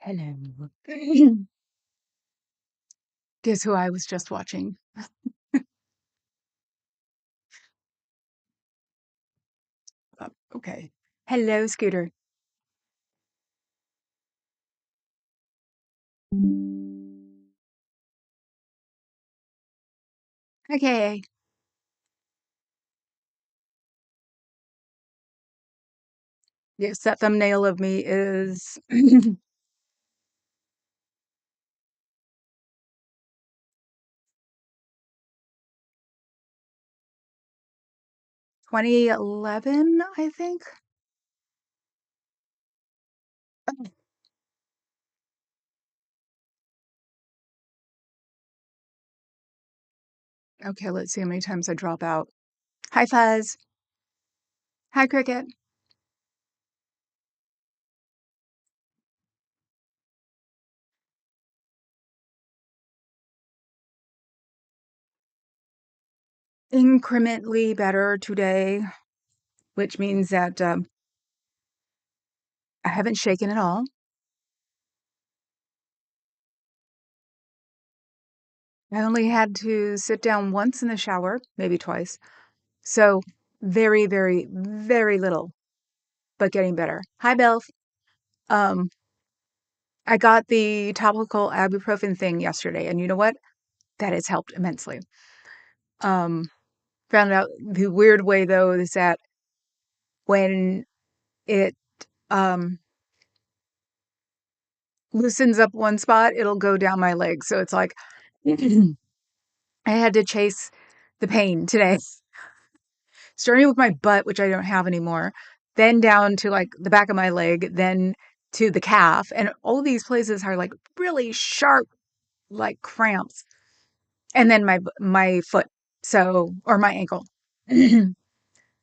Hello. Guess who I was just watching? Okay. Hello, Scooter. Okay. Yes, that thumbnail of me is 2011, I think. Okay, let's see how many times I drop out. Hi, Fuzz. Hi, Cricket. Incrementally better today, which means that I haven't shaken at all. I only had to sit down once in the shower, maybe twice. So very, very, very little, but getting better. Hi, Belf. Um, I got the topical ibuprofen thing yesterday, and you know what? That has helped immensely. Um, Found out the weird way though is that when it um loosens up one spot, it'll go down my leg. So it's like I had to chase the pain today, starting with my butt, which I don't have anymore, then down to like the back of my leg, then to the calf, and all these places are like really sharp, like cramps, and then my foot, so or my ankle.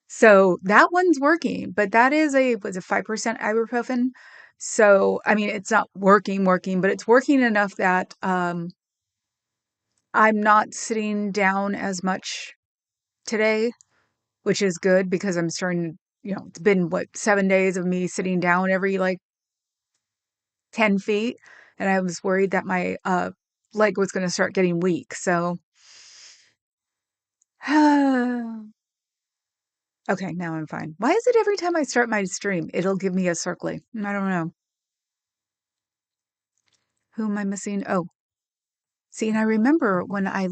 So that one's working, but that is was a 5% ibuprofen. So, I mean, it's not working, but it's working enough that I'm not sitting down as much today, which is good because I'm starting, it's been what, 7 days of me sitting down every like 10 feet. And I was worried that my leg was going to start getting weak. So, okay, now I'm fine. Why is it every time I start my stream, it'll give me a circling? I don't know. Who am I missing? Oh, see, and I remember when I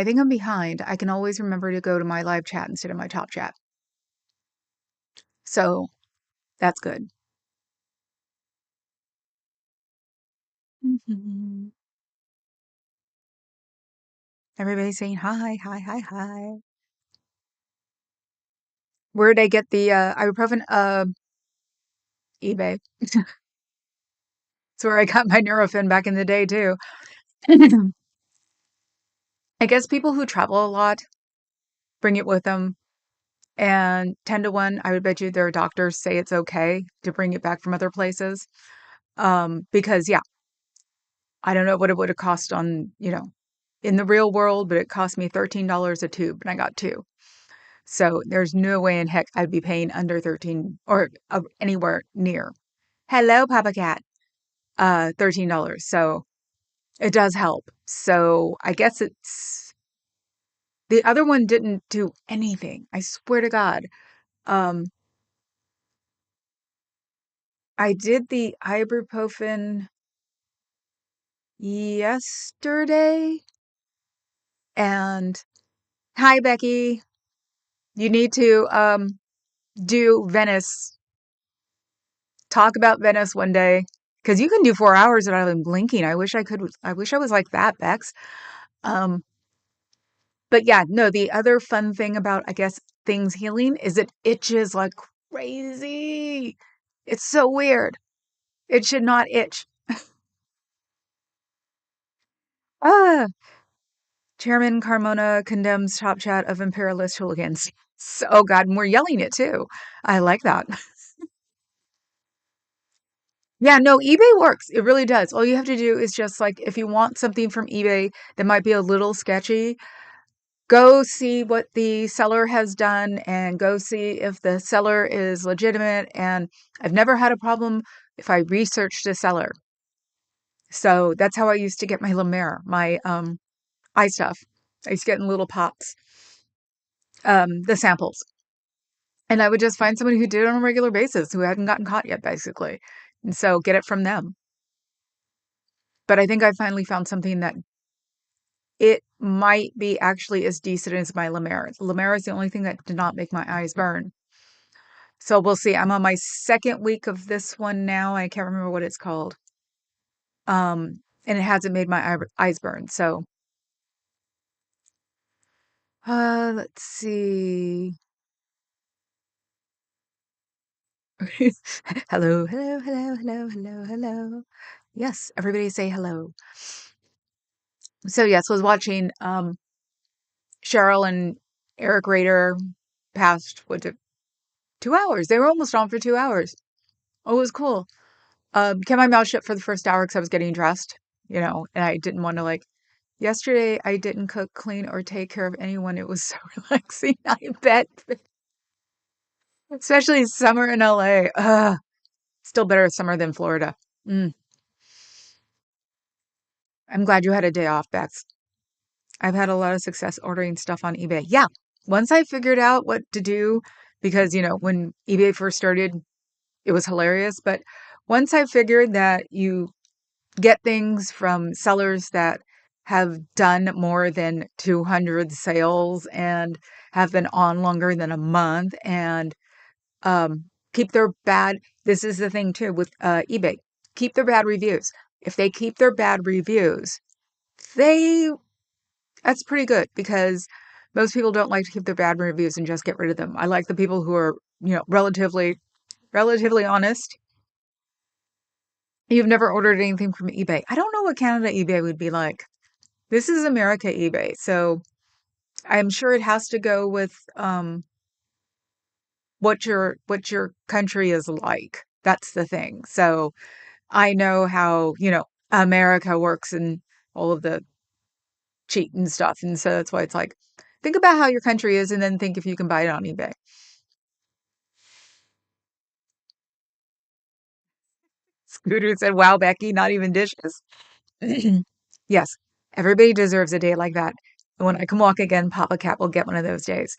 think I'm behind, I can always remember to go to my live chat instead of my top chat. So that's good. Mhm. Everybody's saying hi, hi, hi, hi. Where did I get the ibuprofen? eBay. It's where I got my Nurofen back in the day too. I guess people who travel a lot bring it with them. And 10 to 1, I would bet you their doctors say it's okay to bring it back from other places. Because yeah, I don't know what it would have cost on, in the real world, but it cost me $13 a tube and I got two. So there's no way in heck I'd be paying under 13 or anywhere near. Hello, Papa Cat. $13. So it does help. So I guess the other one didn't do anything. I swear to God. Um, I did the ibuprofen yesterday and hi, Becky. You need to do Venice. Talk about Venice one day because you can do 4 hours without even blinking. I wish I could. I wish I was like that, Bex. Um, but yeah, no. The other fun thing about I guess things healing is it itches like crazy. It's so weird. It should not itch. Ah, Chairman Carmona condemns top chat of imperialist hooligans. So, oh God, and we're yelling it too. I like that. Yeah, no, eBay works. It really does. All you have to do is just like if you want something from eBay that might be a little sketchy, go see what the seller has done and go see if the seller is legitimate. And I've never had a problem if I researched a seller. So that's how I used to get my La Mer, my eye stuff. I used to get in little pots, the samples. And I would just find somebody who did it on a regular basis who hadn't gotten caught yet, basically. And so get it from them. But I think I finally found something that it might be actually as decent as my La Mer. La Mer is the only thing that did not make my eyes burn. So we'll see. I'm on my second week of this one now. I can't remember what it's called. And it hasn't made my eyes burn. So, let's see. Hello, hello, hello, hello, hello, hello. Yes, everybody say hello. So yes, was watching Cheryl and Eric Rader past what 2 hours. They were almost on for 2 hours. Oh, it was cool. Kept my mouth shut for the first hour because I was getting dressed, and I didn't want to like. Yesterday, I didn't cook, clean, or take care of anyone. It was so relaxing. I bet, especially summer in LA. Still better summer than Florida. Mm. I'm glad you had a day off, Bex. I've had a lot of success ordering stuff on eBay. Yeah, once I figured out what to do, because when eBay first started, it was hilarious. But once I figured that you get things from sellers that have done more than 200 sales and have been on longer than a month and keep their bad. This is the thing too with eBay. Keep their bad reviews. If they keep their bad reviews, they that's pretty good because most people don't like to keep their bad reviews and just get rid of them. I like the people who are, relatively honest. You've never ordered anything from eBay. I don't know what Canada eBay would be like. This is America eBay, so I'm sure it has to go with what your country is like. That's the thing. So I know how, America works and all of the cheat and stuff. And so that's why it's like, think about how your country is and then think if you can buy it on eBay. Scooter said, wow, Becky, not even dishes. Yes, everybody deserves a day like that. And when I can walk again, Papa Cat will get one of those days.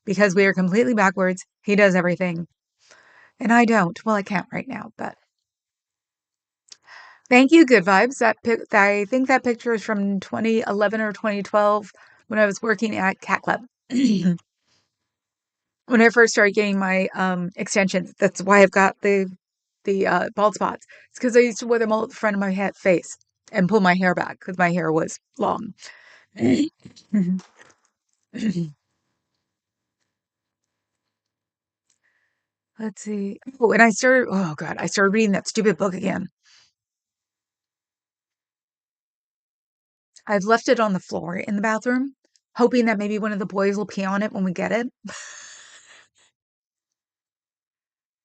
Because we are completely backwards. He does everything. And I don't. Well, I can't right now, but thank you, Good Vibes. I think that picture is from 2011 or 2012 when I was working at Cat Club. When I first started getting my extensions. That's why I've got the bald spots. It's because I used to wear them all at the front of my head face and pull my hair back because my hair was long. Let's see. Oh, and oh God, I started reading that stupid book again. I've left it on the floor in the bathroom, hoping that maybe one of the boys will pee on it when we get it.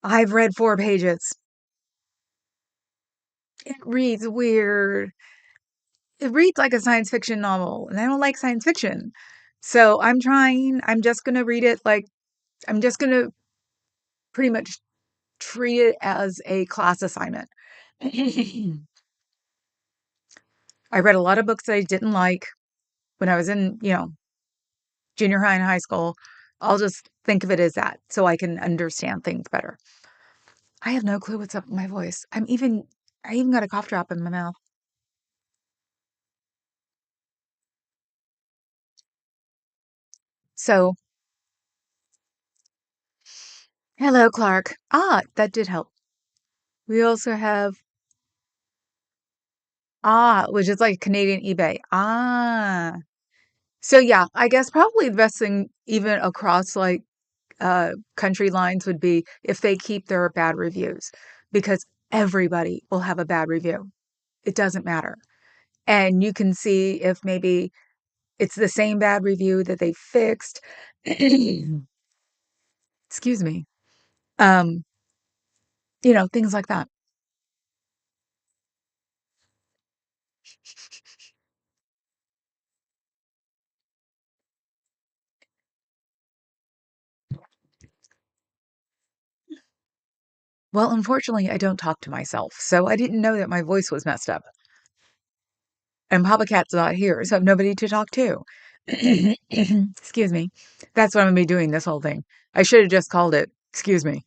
I've read 4 pages. It reads weird. It reads like a science fiction novel, and I don't like science fiction. So I'm just going to read it like, I'm just going to pretty much treat it as a class assignment. I read a lot of books that I didn't like when I was in, junior high and high school. I'll just think of it as that so I can understand things better. I have no clue what's up with my voice. I even got a cough drop in my mouth. So, hello, Clark. That did help. We also have, which is like Canadian eBay. So yeah, I guess probably the best thing even across like country lines would be if they keep their bad reviews because everybody will have a bad review. It doesn't matter. And you can see if maybe it's the same bad review that they fixed. Excuse me. Um, things like that. Well, unfortunately, I don't talk to myself, so I didn't know that my voice was messed up. And Papa Cat's not here, so I have nobody to talk to. Excuse me. That's what I'm gonna be doing this whole thing. I should have just called it. Excuse me.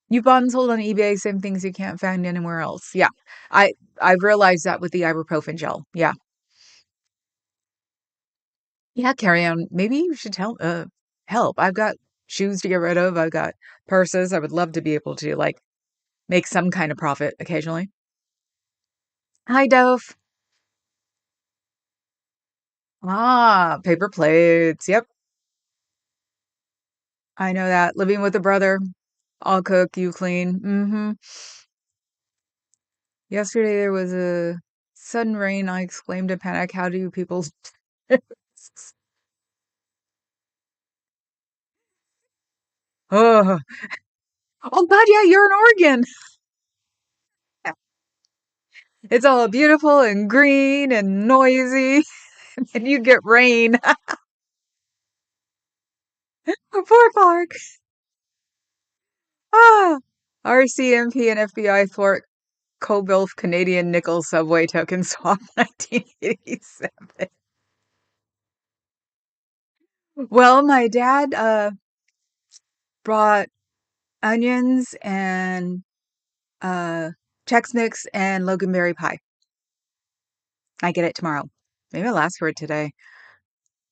You bought and sold on eBay, same things you can't find anywhere else. Yeah. I I've realized that with the ibuprofen gel. Yeah. Yeah, carry on. Maybe you should help. I've got shoes to get rid of. I've got purses. I would love to be able to like make some kind of profit occasionally. Hi, Dove. Ah, paper plates. Yep. I know that. Living with a brother. I'll cook, you clean. Yesterday there was a sudden rain. I exclaimed in panic, how do you people Oh, oh God, yeah, you're in Oregon. It's all beautiful and green and noisy, and you get rain. Poor Clark. Ah, RCMP and FBI thwart co-built Canadian nickel subway token swap 1987. Well, my dad brought onions and uh Chex Mix and Loganberry pie. I get it tomorrow. Maybe I'll ask for it today.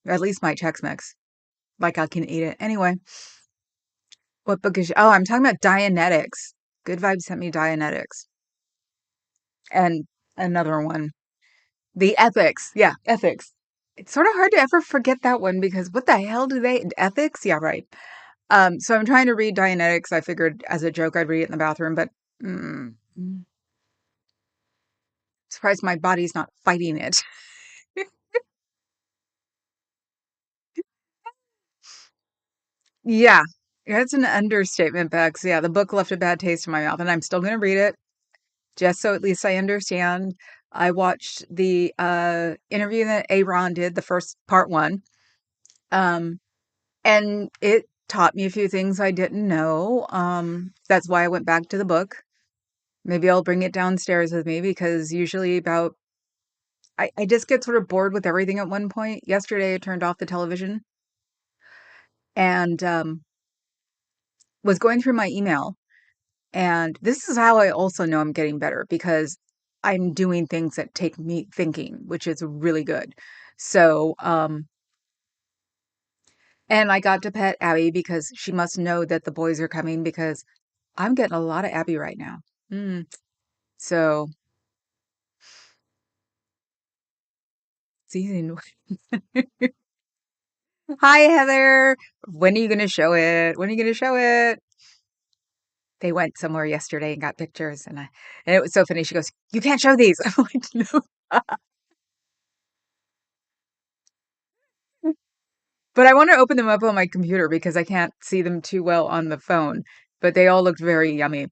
Or at least my Chex Mix. Like I can eat it. Anyway, what book is oh, I'm talking about Dianetics. Good Vibes sent me Dianetics. And another one. The Ethics. Yeah, Ethics. It's sort of hard to ever forget that one because what the hell do they ethics? Yeah, right. So I'm trying to read Dianetics. I figured as a joke I'd read it in the bathroom, but surprised my body's not fighting it. Yeah. That's an understatement, Bex. Yeah, the book left a bad taste in my mouth, and I'm still going to read it just so at least I understand. I watched the interview that Aaron did, the first part one, um, and it taught me a few things I didn't know. That's why I went back to the book. Maybe I'll bring it downstairs with me because usually I just get sort of bored with everything at one point. Yesterday, I turned off the television and was going through my email. And this is how I also know I'm getting better because I'm doing things that take me thinking, which is really good. So, and I got to pet Abby because she must know that the boys are coming because I'm getting a lot of Abby right now. Mm. So, it's easy. Hi, Heather. When are you going to show it? When are you going to show it? They went somewhere yesterday and got pictures, and it was so funny. She goes, "You can't show these." I'm like, "No." But I want to open them up on my computer because I can't see them too well on the phone. But they all looked very yummy.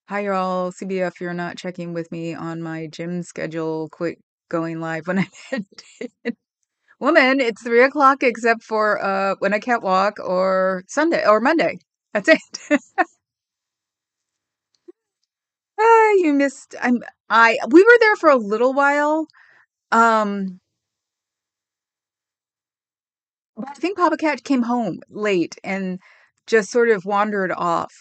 Hi, y'all. CBF, you're not checking with me on my gym schedule. Quit going live when I ended. Woman, it's 3 o'clock except for when I can't walk or Sunday or Monday. That's it. You missed. We were there for a little while. Um, I think Papa Cat came home late and just sort of wandered off.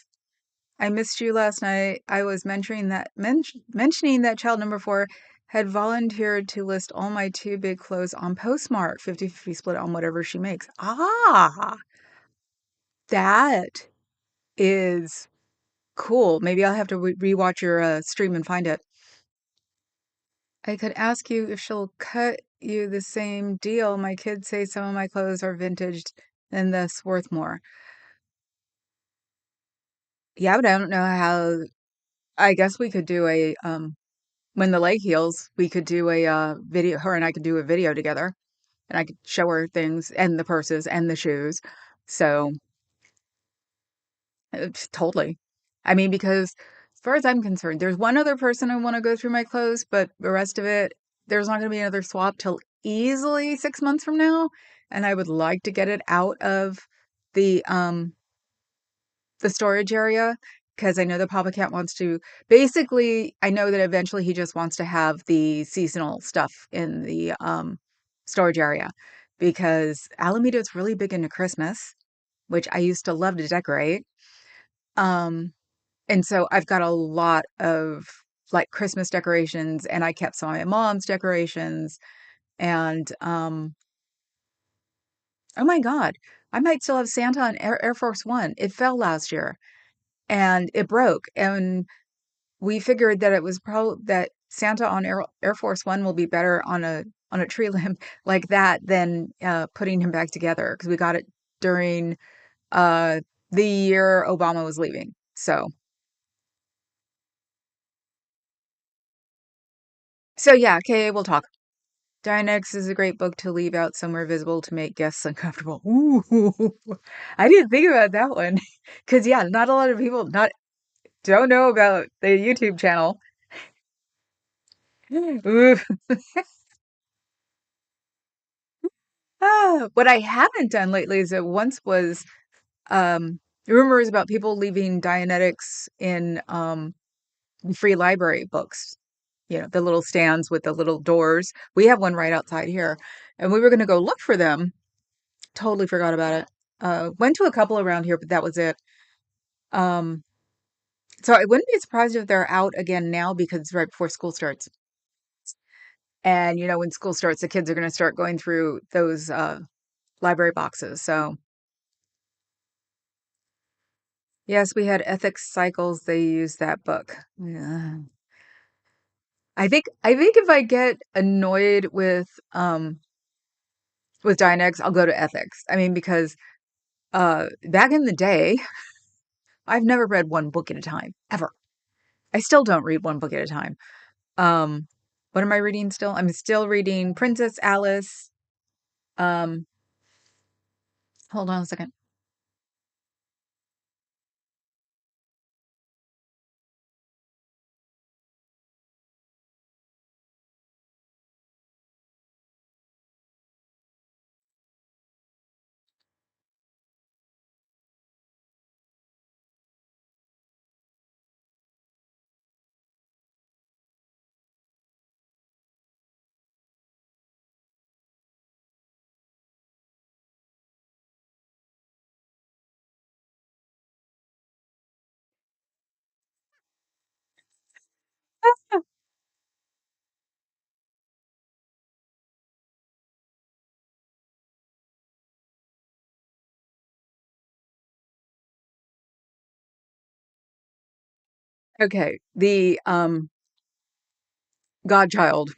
I missed you last night. I was mentioning that child number 4 had volunteered to list all my too big clothes on Postmark, 50-50 split on whatever she makes. Ah, that is cool. Maybe I'll have to rewatch your stream and find it. I could ask you if she'll cut you the same deal. My kids say some of my clothes are vintaged and thus worth more. Yeah, but I don't know how. I guess we could do a when the leg heals, we could do a video. Her and I could do a video together, and I could show her things and the purses and the shoes. So totally. I mean, because as far as I'm concerned, there's one other person I want to go through my clothes, but the rest of it, there's not going to be another swap till easily 6 months from now, and I would like to get it out of the the storage area because I know the Papa Cat wants to basically, I know that eventually he just wants to have the seasonal stuff in the storage area because Alameda is really big into Christmas, which I used to love to decorate. Um, and so I've got a lot of like Christmas decorations and I kept some of my mom's decorations and oh my God, I might still have Santa on Air Force One. It fell last year and it broke. And we figured that it was probably that Santa on Air Force One will be better on a tree limb like that than putting him back together because we got it during uh, the year Obama was leaving. So yeah, okay, we'll talk. Dianex is a great book to leave out somewhere visible to make guests uncomfortable. Ooh, I didn't think about that one because yeah, not a lot of people not don't know about the YouTube channel. Ooh. What I haven't done lately is it once was rumors about people leaving Dianetics in free library books. You know, the little stands with the little doors. We have one right outside here, and we were going to go look for them. Totally forgot about it. Went to a couple around here, but that was it. Um, so I wouldn't be surprised if they're out again now because it's right before school starts. And you know, when school starts, the kids are going to start going through those library boxes. So yes, we had ethics cycles. They used that book. Yeah. I think if I get annoyed with Dianex, I'll go to ethics. I mean, because back in the day, I've never read one book at a time, ever. I still don't read one book at a time. Um, what am I reading still? I'm still reading Princess Alice. Um, hold on a second. Okay, the godchild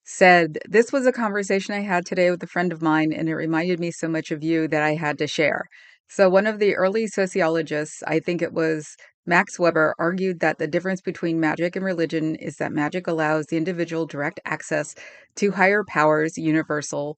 said, "This was a conversation I had today with a friend of mine, and it reminded me so much of you that I had to share." So, one of the early sociologists, I think it was Max Weber, argued that the difference between magic and religion is that magic allows the individual direct access to higher powers, universal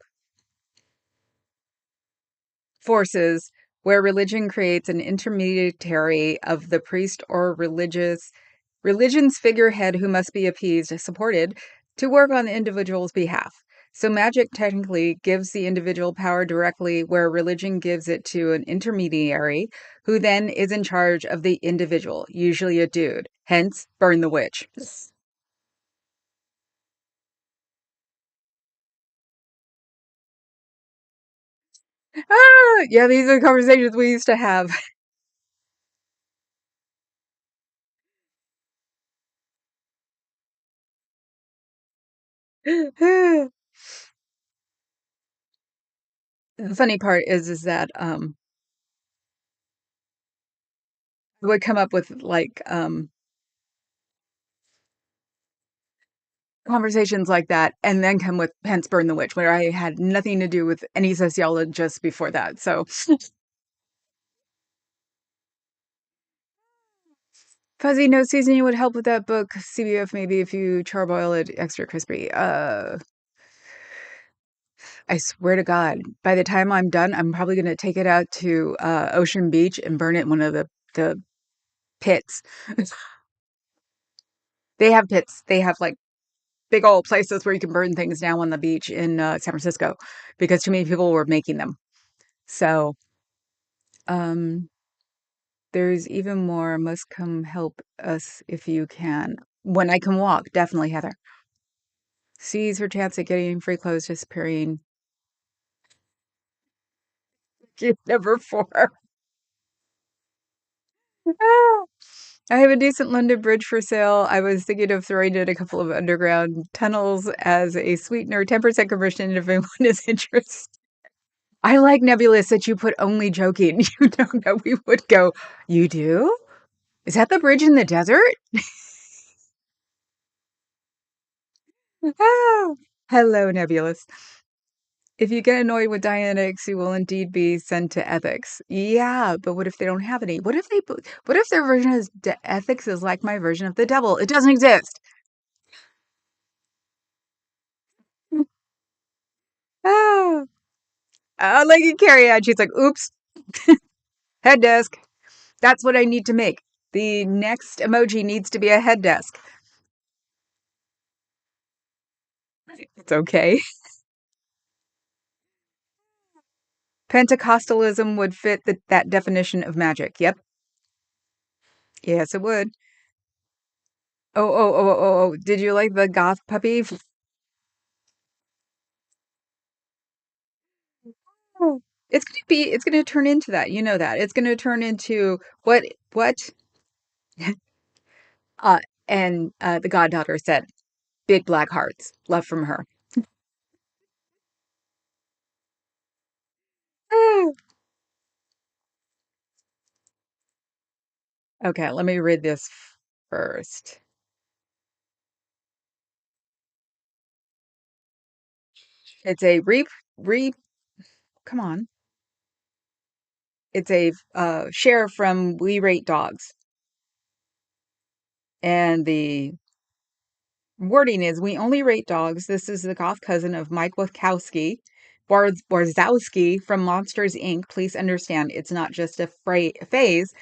forces, where religion creates an intermediary of the priest or religion's figurehead who must be appeased, supported, to work on the individual's behalf. So magic technically gives the individual power directly, where religion gives it to an intermediary who then is in charge of the individual, usually a dude. Hence, burn the witch. Yeah, these are the conversations we used to have. The funny part is that would come up with like conversations like that and then come with hence burn the witch where I had nothing to do with any sociologist before that. So fuzzy no seasoning would help with that book. CBF maybe if you charboil it extra crispy. I swear to God, by the time I'm done, I'm probably gonna take it out to Ocean Beach and burn it in one of the pits. They have pits. They have like big old places where you can burn things down on the beach in San Francisco because too many people were making them. So, um, There's even more. Must come help us if you can. When I can walk, definitely, Heather. Sees her chance at getting free clothes disappearing. Number 4. Ah, I have a decent London Bridge for sale. I was thinking of throwing in a couple of underground tunnels as a sweetener, 10% commission if anyone is interested. I like Nebulous that you put only joking. You don't know we would go, you do? Is that the bridge in the desert? Oh, hello, Nebulous. If you get annoyed with Dianetics, you will indeed be sent to ethics. Yeah, but what if they don't have any? What if their version is ethics is like my version of the devil? It doesn't exist. Ah, like a carry on. She's like, oops, head desk. That's what I need to make. The next emoji needs to be a head desk. It's okay. Pentecostalism would fit that definition of magic. Yep. Yes, it would. Oh. Did you like the goth puppy? Oh. It's gonna turn into that. You know that. It's gonna turn into what uh and the goddaughter said, big black hearts, love from her. Okay, let me read this first. It's a re come on. It's a share from We Rate Dogs. And the wording is, we only rate dogs. This is the goth cousin of Mike Wachowski, Warzowski from Monsters Inc. Please understand, it's not just a phase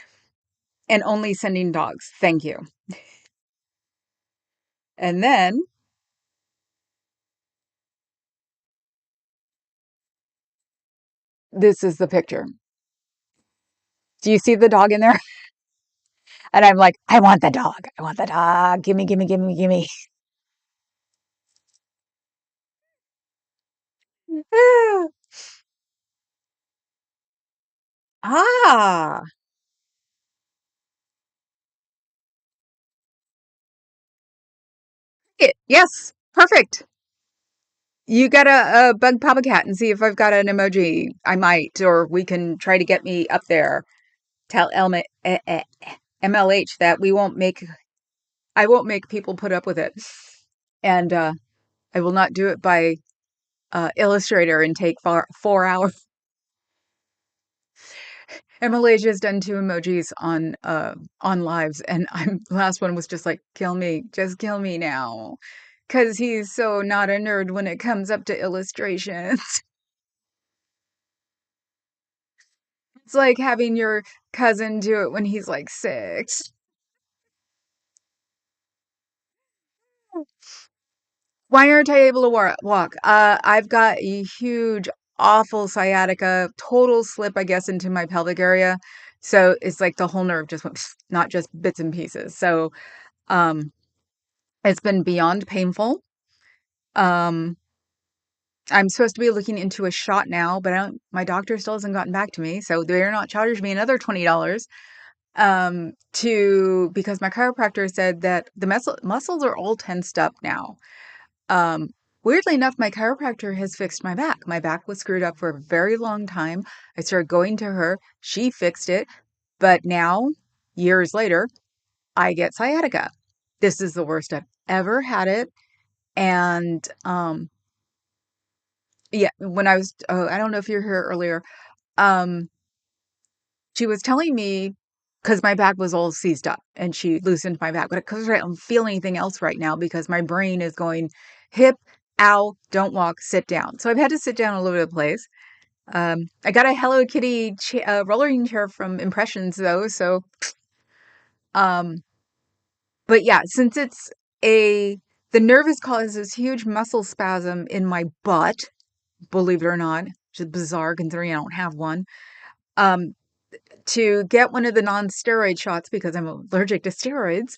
and only sending dogs. Thank you. And then this is the picture. Do you see the dog in there? And I'm like, I want the dog. I want the dog. Gimme, gimme, gimme, gimme. Ah, yes, perfect. You gotta bug Papa Cat and see if I've got an emoji. I might, or we can try to get me up there. Tell MLH that I won't make people put up with it. And I will not do it by Illustrator and take 4 hours. MLH has done 2 emojis on lives, and I'm last one was just like, kill me, just kill me now. Cause he's so not a nerd when it comes up to illustrations. It's like having your cousin do it when he's like 6. Why aren't I able to walk? I've got a huge, awful sciatica, total slip, I guess, into my pelvic area. So it's like the whole nerve just went, not just bits and pieces. So um, it's been beyond painful. Um, I'm supposed to be looking into a shot now, but my doctor still hasn't gotten back to me. So they're not charging me another $20 because my chiropractor said that the muscles are all tensed up now. Um, Weirdly enough, my chiropractor has fixed my back. My back was screwed up for a very long time. I started going to her. She fixed it. But now, years later, I get sciatica. This is the worst I've ever had it. And yeah, when I was, I don't know if you were here earlier, um, she was telling me because my back was all seized up and she loosened my back. But because I don't feel anything else right now because my brain is going hip, ow, don't walk, sit down. So I've had to sit down all over the place. I got a Hello Kitty rolling chair from Impressions though. So, um, but yeah, since the nerve has caused this huge muscle spasm in my butt, believe it or not, which is bizarre considering I don't have one. Um, to get one of the non-steroid shots because I'm allergic to steroids,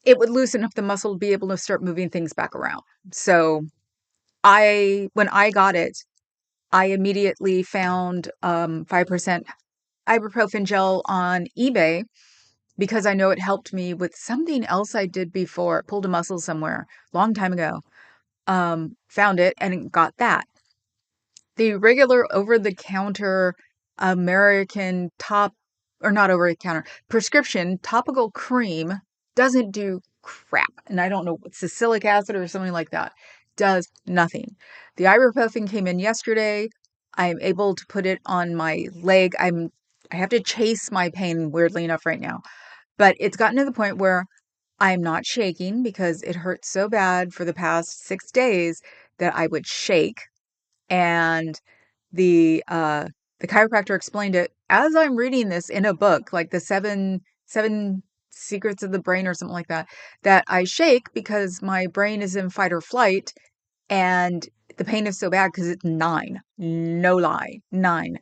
it would loosen up the muscle to be able to start moving things back around. So when I got it, I immediately found 5% ibuprofen gel on eBay because I know it helped me with something else I did before. Pulled a muscle somewhere long time ago. Found it and got that. The regular over-the-counter American top, or not over-the-counter, prescription topical cream doesn't do crap. And I don't know, it's salicylic acid or something like that. Does nothing. The ibuprofen came in yesterday. I'm able to put it on my leg. I have to chase my pain, weirdly enough, right now. But it's gotten to the point where I'm not shaking because it hurts so bad for the past 6 days that I would shake. And the uh the chiropractor explained it as I'm reading this in a book, like the seven secrets of the brain or something like that, that I shake because my brain is in fight or flight, and the pain is so bad because it's 9. No lie, 9.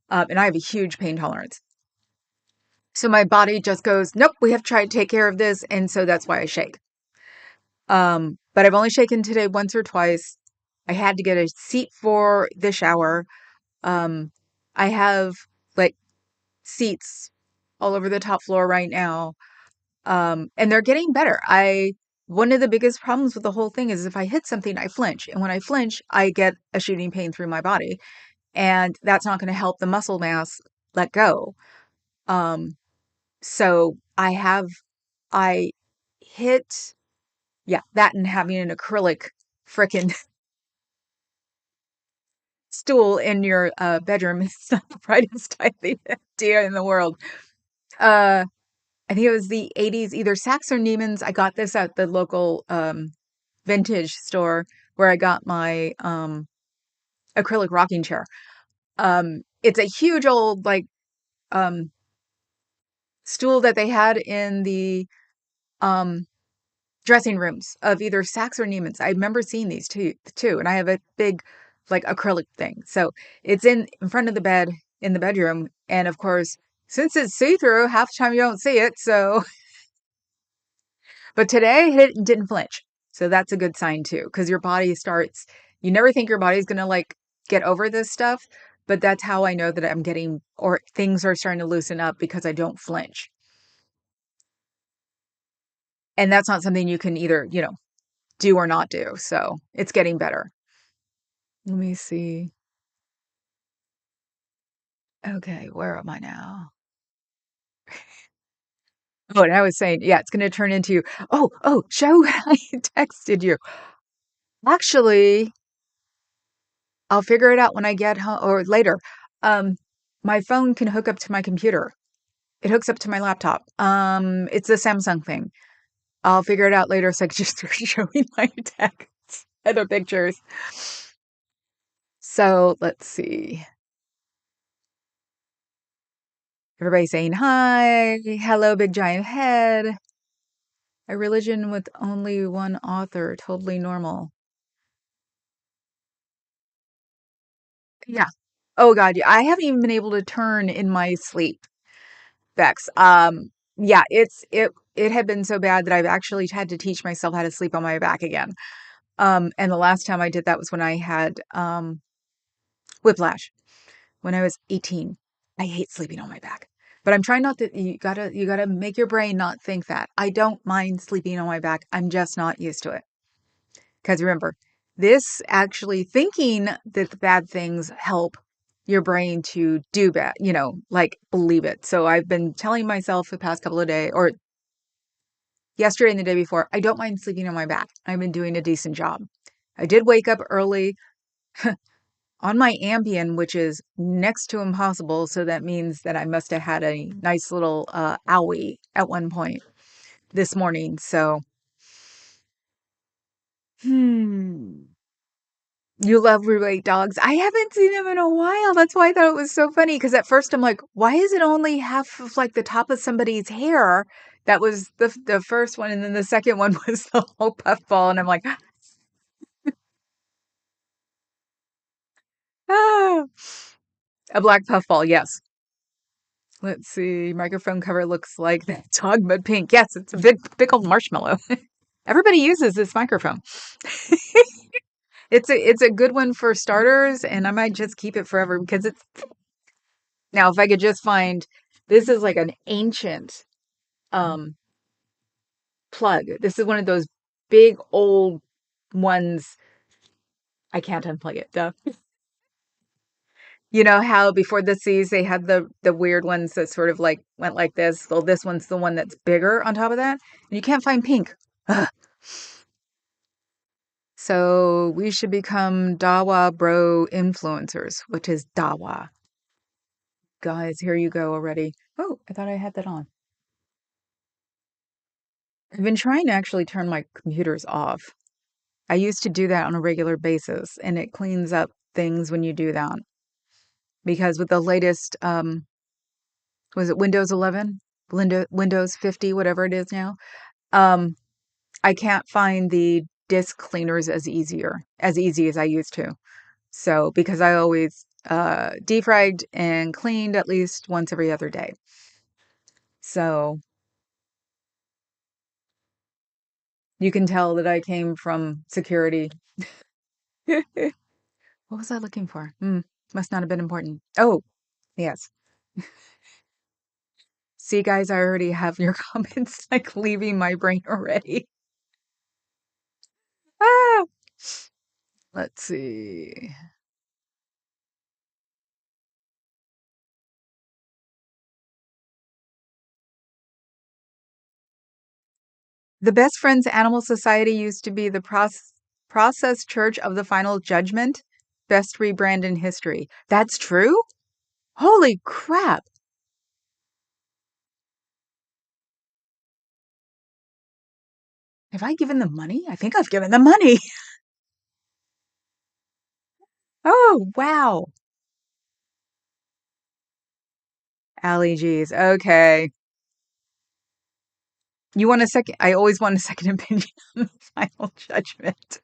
And I have a huge pain tolerance. So my body just goes, nope, we have to try to take care of this. And so that's why I shake. But I've only shaken today once or twice. I had to get a seat for the shower. Um, I have like seats all over the top floor right now. And they're getting better. One of the biggest problems with the whole thing is if I hit something, I flinch. And when I flinch, I get a shooting pain through my body. And that's not going to help the muscle mass let go. Um, so I hit, yeah, that and having an acrylic frickin' stool in your bedroom is not the brightest idea in the world. Uh, I think it was the 80s, either Saks or Neiman's. I got this at the local vintage store where I got my acrylic rocking chair. It's a huge old like um stool that they had in the um dressing rooms of either Saks or Neiman's. I remember seeing these too, and I have a big like acrylic thing. So it's in front of the bed in the bedroom, and of course, since it's see-through, half the time you don't see it. So, but today it didn't flinch. So that's a good sign too, because your body starts. You never think your body's gonna like get over this stuff, but that's how I know that I'm getting or things are starting to loosen up because I don't flinch. And that's not something you can either, do or not do. So it's getting better. Let me see. Okay, where am I now? Oh, and I was saying, yeah, it's going to turn into, show I texted you. Actually, I'll figure it out when I get home or later. Um, my phone can hook up to my computer. It hooks up to my laptop. It's a Samsung thing. I'll figure it out later so I can just start showing my texts, other pictures. So let's see. Everybody saying hi. Hello, big giant head. A religion with only one author, totally normal. Yeah. Oh God, yeah. I haven't even been able to turn in my sleep, Bex. Yeah, it had been so bad that I've actually had to teach myself how to sleep on my back again. And the last time I did that was when I had whiplash when I was 18. I hate sleeping on my back. But I'm trying not to, you gotta make your brain not think that. I don't mind sleeping on my back. I'm just not used to it. Because remember, this actually thinking that the bad things help your brain to do bad, like believe it. So I've been telling myself the past couple of days, or yesterday and the day before, I don't mind sleeping on my back. I've been doing a decent job. I did wake up early on my Ambien, which is next to impossible. So that means that I must have had a nice little owie at one point this morning. So, hmm. You love roommate dogs. I haven't seen them in a while. That's why I thought it was so funny. Because at first I'm like, why is it only half of like the top of somebody's hair? That was the first one, and then the second one was the whole puffball, and I'm like, ah, a black puffball. Yes, Let's see. Microphone cover looks like that dog mud pink. Yes, it's a big old marshmallow. Everybody uses this microphone. It's a good one for starters, and I might just keep it forever because it's now if I could just find this is like an ancient um plug. This is one of those big old ones. I can't unplug it. Duh. You know how before the C's they had the weird ones that sort of like went like this. Well, this one's the one that's bigger on top of that, and you can't find pink. Ugh. So we should become Dawa bro influencers. What is Dawa? Guys, here you go already. Oh, I thought I had that on. I've been trying to actually turn my computers off. I used to do that on a regular basis, and it cleans up things when you do that. Because with the latest, was it Windows 11? Windows 50, whatever it is now, um, I can't find the disk cleaners as easy as I used to. So, because I always defragged and cleaned at least once every other day. So, you can tell that I came from security. What was I looking for? Must not have been important. Oh, yes. See, guys, I already have your comments like leaving my brain already. Ah, let's see. The Best Friends Animal Society used to be the Process Church of the Final Judgment. Best rebrand in history. That's true? Holy crap. Have I given them money? I think I've given them money. Oh, wow. Allie G's. Okay. You want a second? I always want a second opinion on the final judgment.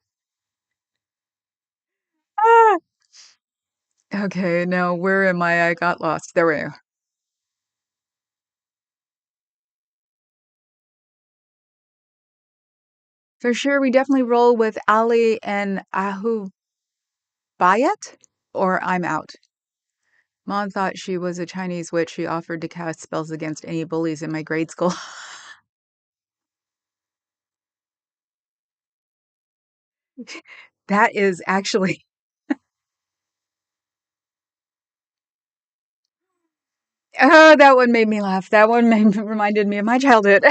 Ah, okay, now where am I? I got lost. There we are. For sure, we definitely roll with Ali and Ahu Bayat, or I'm out. Mom thought she was a Chinese witch. She offered to cast spells against any bullies in my grade school. That is actually, oh, that one made me laugh. That one reminded me of my childhood.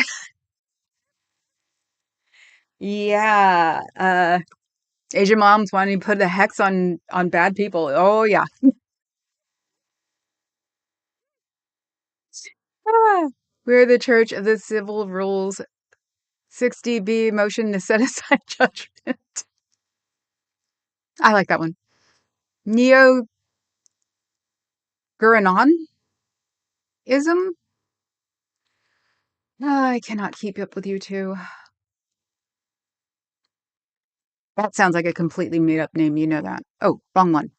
Yeah, Asian moms wanting to put a hex on bad people. Oh yeah. Ah, we're the Church of the Civil Rules 60B motion to set aside judgment. I like that one. Neo Guranism? I cannot keep up with you two. That sounds like a completely made up name. You know that. Oh, wrong one.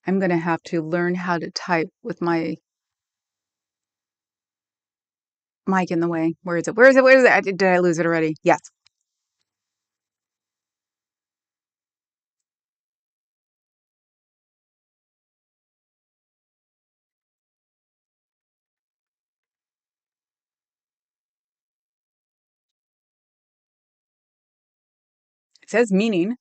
I'm going to have to learn how to type with my mic in the way. Where is it? Where is it? Where is it? Did I lose it already? Yes. It says meaning.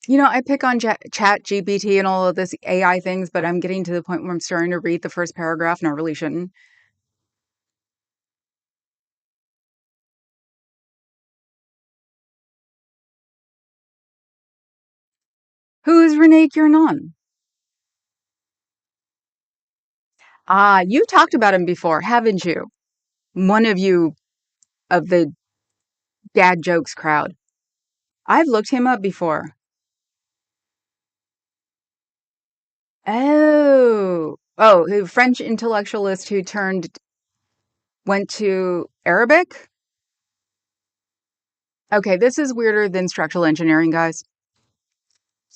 You know, I pick on Chat GPT and all of this AI things, but I'm getting to the point where I'm starting to read the first paragraph and I really shouldn't. Who is Renee Kiernan? Ah, you talked about him before, haven't you? One of you of the dad jokes crowd. I've looked him up before. Oh, the French intellectualist who went to Arabic? Okay, this is weirder than structural engineering, guys.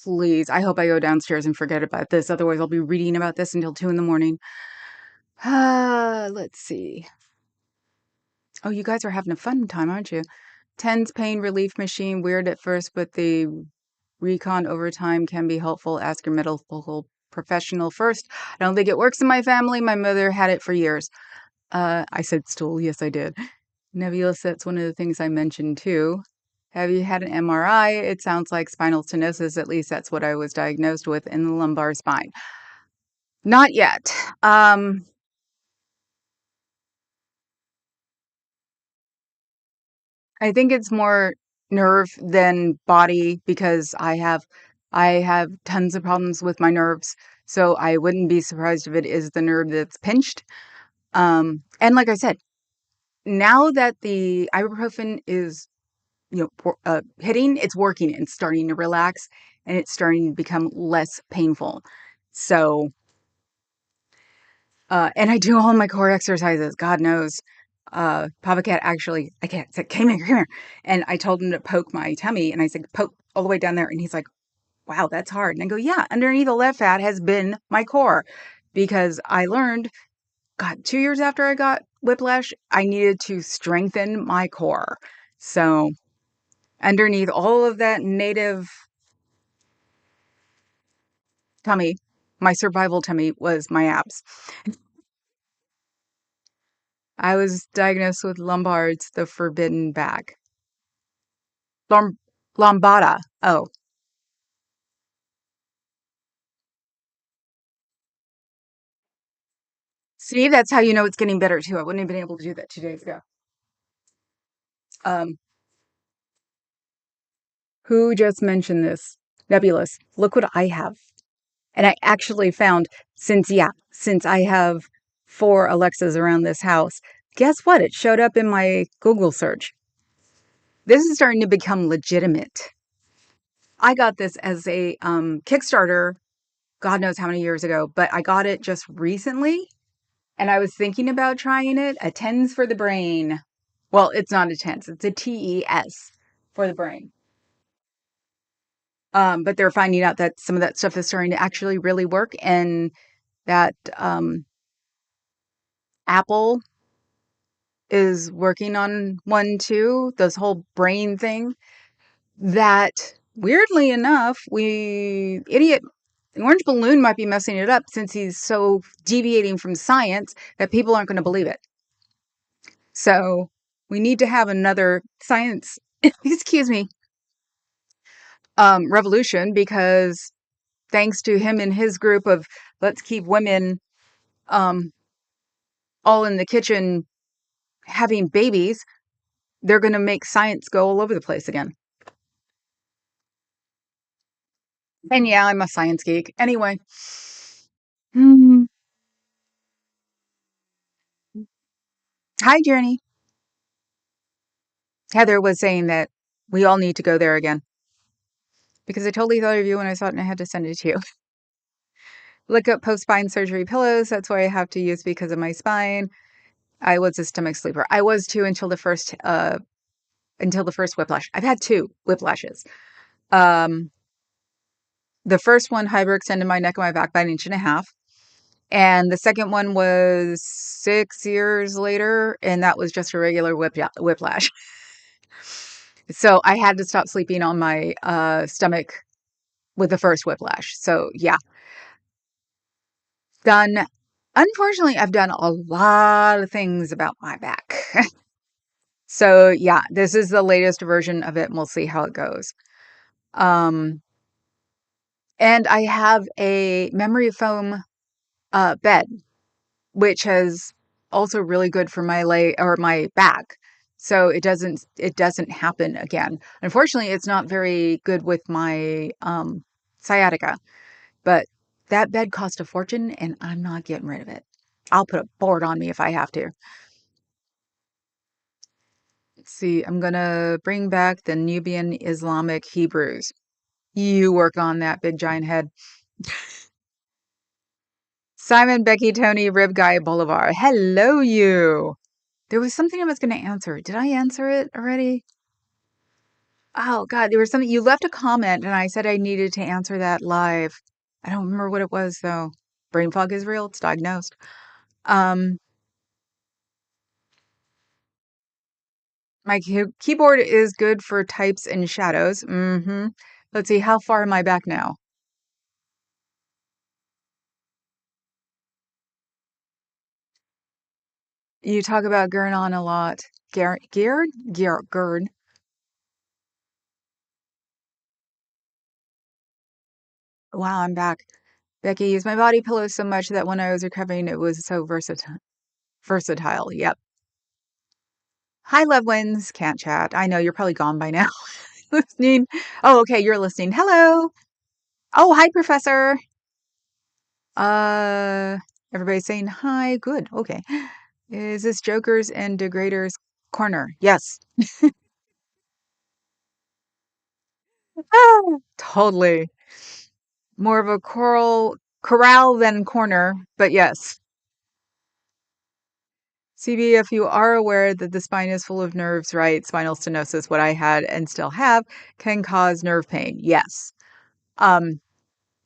Please. I hope I go downstairs and forget about this. Otherwise, I'll be reading about this until 2 in the morning. Let's see. Oh, you guys are having a fun time, aren't you? TENS pain relief machine. Weird at first, but the recon over time can be helpful. Ask your medical professional first. I don't think it works in my family. My mother had it for years. I said stool. Yes, I did. Nebulous, that's one of the things I mentioned too. Have you had an MRI? It sounds like spinal stenosis. At least that's what I was diagnosed with in the lumbar spine. Not yet. I think it's more nerve than body because I have tons of problems with my nerves. So I wouldn't be surprised if it is the nerve that's pinched. And like I said, now that the ibuprofen is hitting, it's working and starting to relax and it's starting to become less painful. So, and I do all my core exercises. God knows. Papa Cat actually, I can't say, come here. And I told him to poke my tummy and I said, poke all the way down there. And he's like, wow, that's hard. And I go, yeah, underneath the left fat has been my core because I learned, God, 2 years after I got whiplash, I needed to strengthen my core. So underneath all of that native tummy, my survival tummy was my abs. I was diagnosed with Lombard's, the forbidden back. Lom- Lombada. Oh, see, that's how you know it's getting better too. I wouldn't have been able to do that 2 days ago. Um, who just mentioned this? Nebulous. Look what I have. And I actually found since I have 4 Alexas around this house, guess what? It showed up in my Google search. This is starting to become legitimate. I got this as a Kickstarter, God knows how many years ago, but I got it just recently and I was thinking about trying it. A TENS for the brain. Well, it's not a TENS, it's a TES for the brain. But they're finding out that some of that stuff is starting to actually really work and that Apple is working on one too, this whole brain thing that weirdly enough, the orange balloon might be messing it up since he's so deviating from science that people aren't going to believe it. So we need to have another science, excuse me, revolution because thanks to him and his group of let's keep women um, all in the kitchen having babies, they're going to make science go all over the place again. And yeah, I'm a science geek. Anyway. Hmm. Hi, Journey. Heather was saying that we all need to go there again because I totally thought of you when I saw it and I had to send it to you. Look up post spine surgery pillows. That's what I have to use because of my spine. I was a stomach sleeper. I was too until the first whiplash. I've had 2 whiplashes. Um, the first one hyperextended my neck and my back by an inch and a half. And the second one was 6 years later, and that was just a regular whiplash. So I had to stop sleeping on my stomach with the first whiplash. So yeah, done. Unfortunately, I've done a lot of things about my back. So yeah, this is the latest version of it and we'll see how it goes. Um, and I have a memory foam bed, which is also really good for my leg or my back. So it doesn't happen again. Unfortunately, it's not very good with my sciatica. But that bed cost a fortune and I'm not getting rid of it. I'll put a board on me if I have to. Let's see, I'm going to bring back the Nubian Islamic Hebrews. You work on that big giant head. Simon, Becky, Tony, Rib Guy, Bolivar. Hello, you. There was something I was going to answer. Did I answer it already? Oh God, there was something you left a comment and I said I needed to answer that live. I don't remember what it was though. Brain fog is real. It's diagnosed. Um, my keyboard is good for types and shadows. Let's see, how far am I back now? You talk about Gurnon a lot. Gurn. Wow, I'm back. Becky used my body pillow so much that when I was recovering, it was so versatile. Versatile. Yep. Hi, loved ones. Can't chat. I know you're probably gone by now. Listening. Oh, okay. You're listening. Hello. Oh, hi, Professor. Uh, everybody's saying hi. Good. Okay. Is this Jokers and Degraders corner? Yes. Ah, totally. More of a corral than corner, but yes. CB, if you are aware that the spine is full of nerves, right? Spinal stenosis, what I had and still have, can cause nerve pain. Yes. Of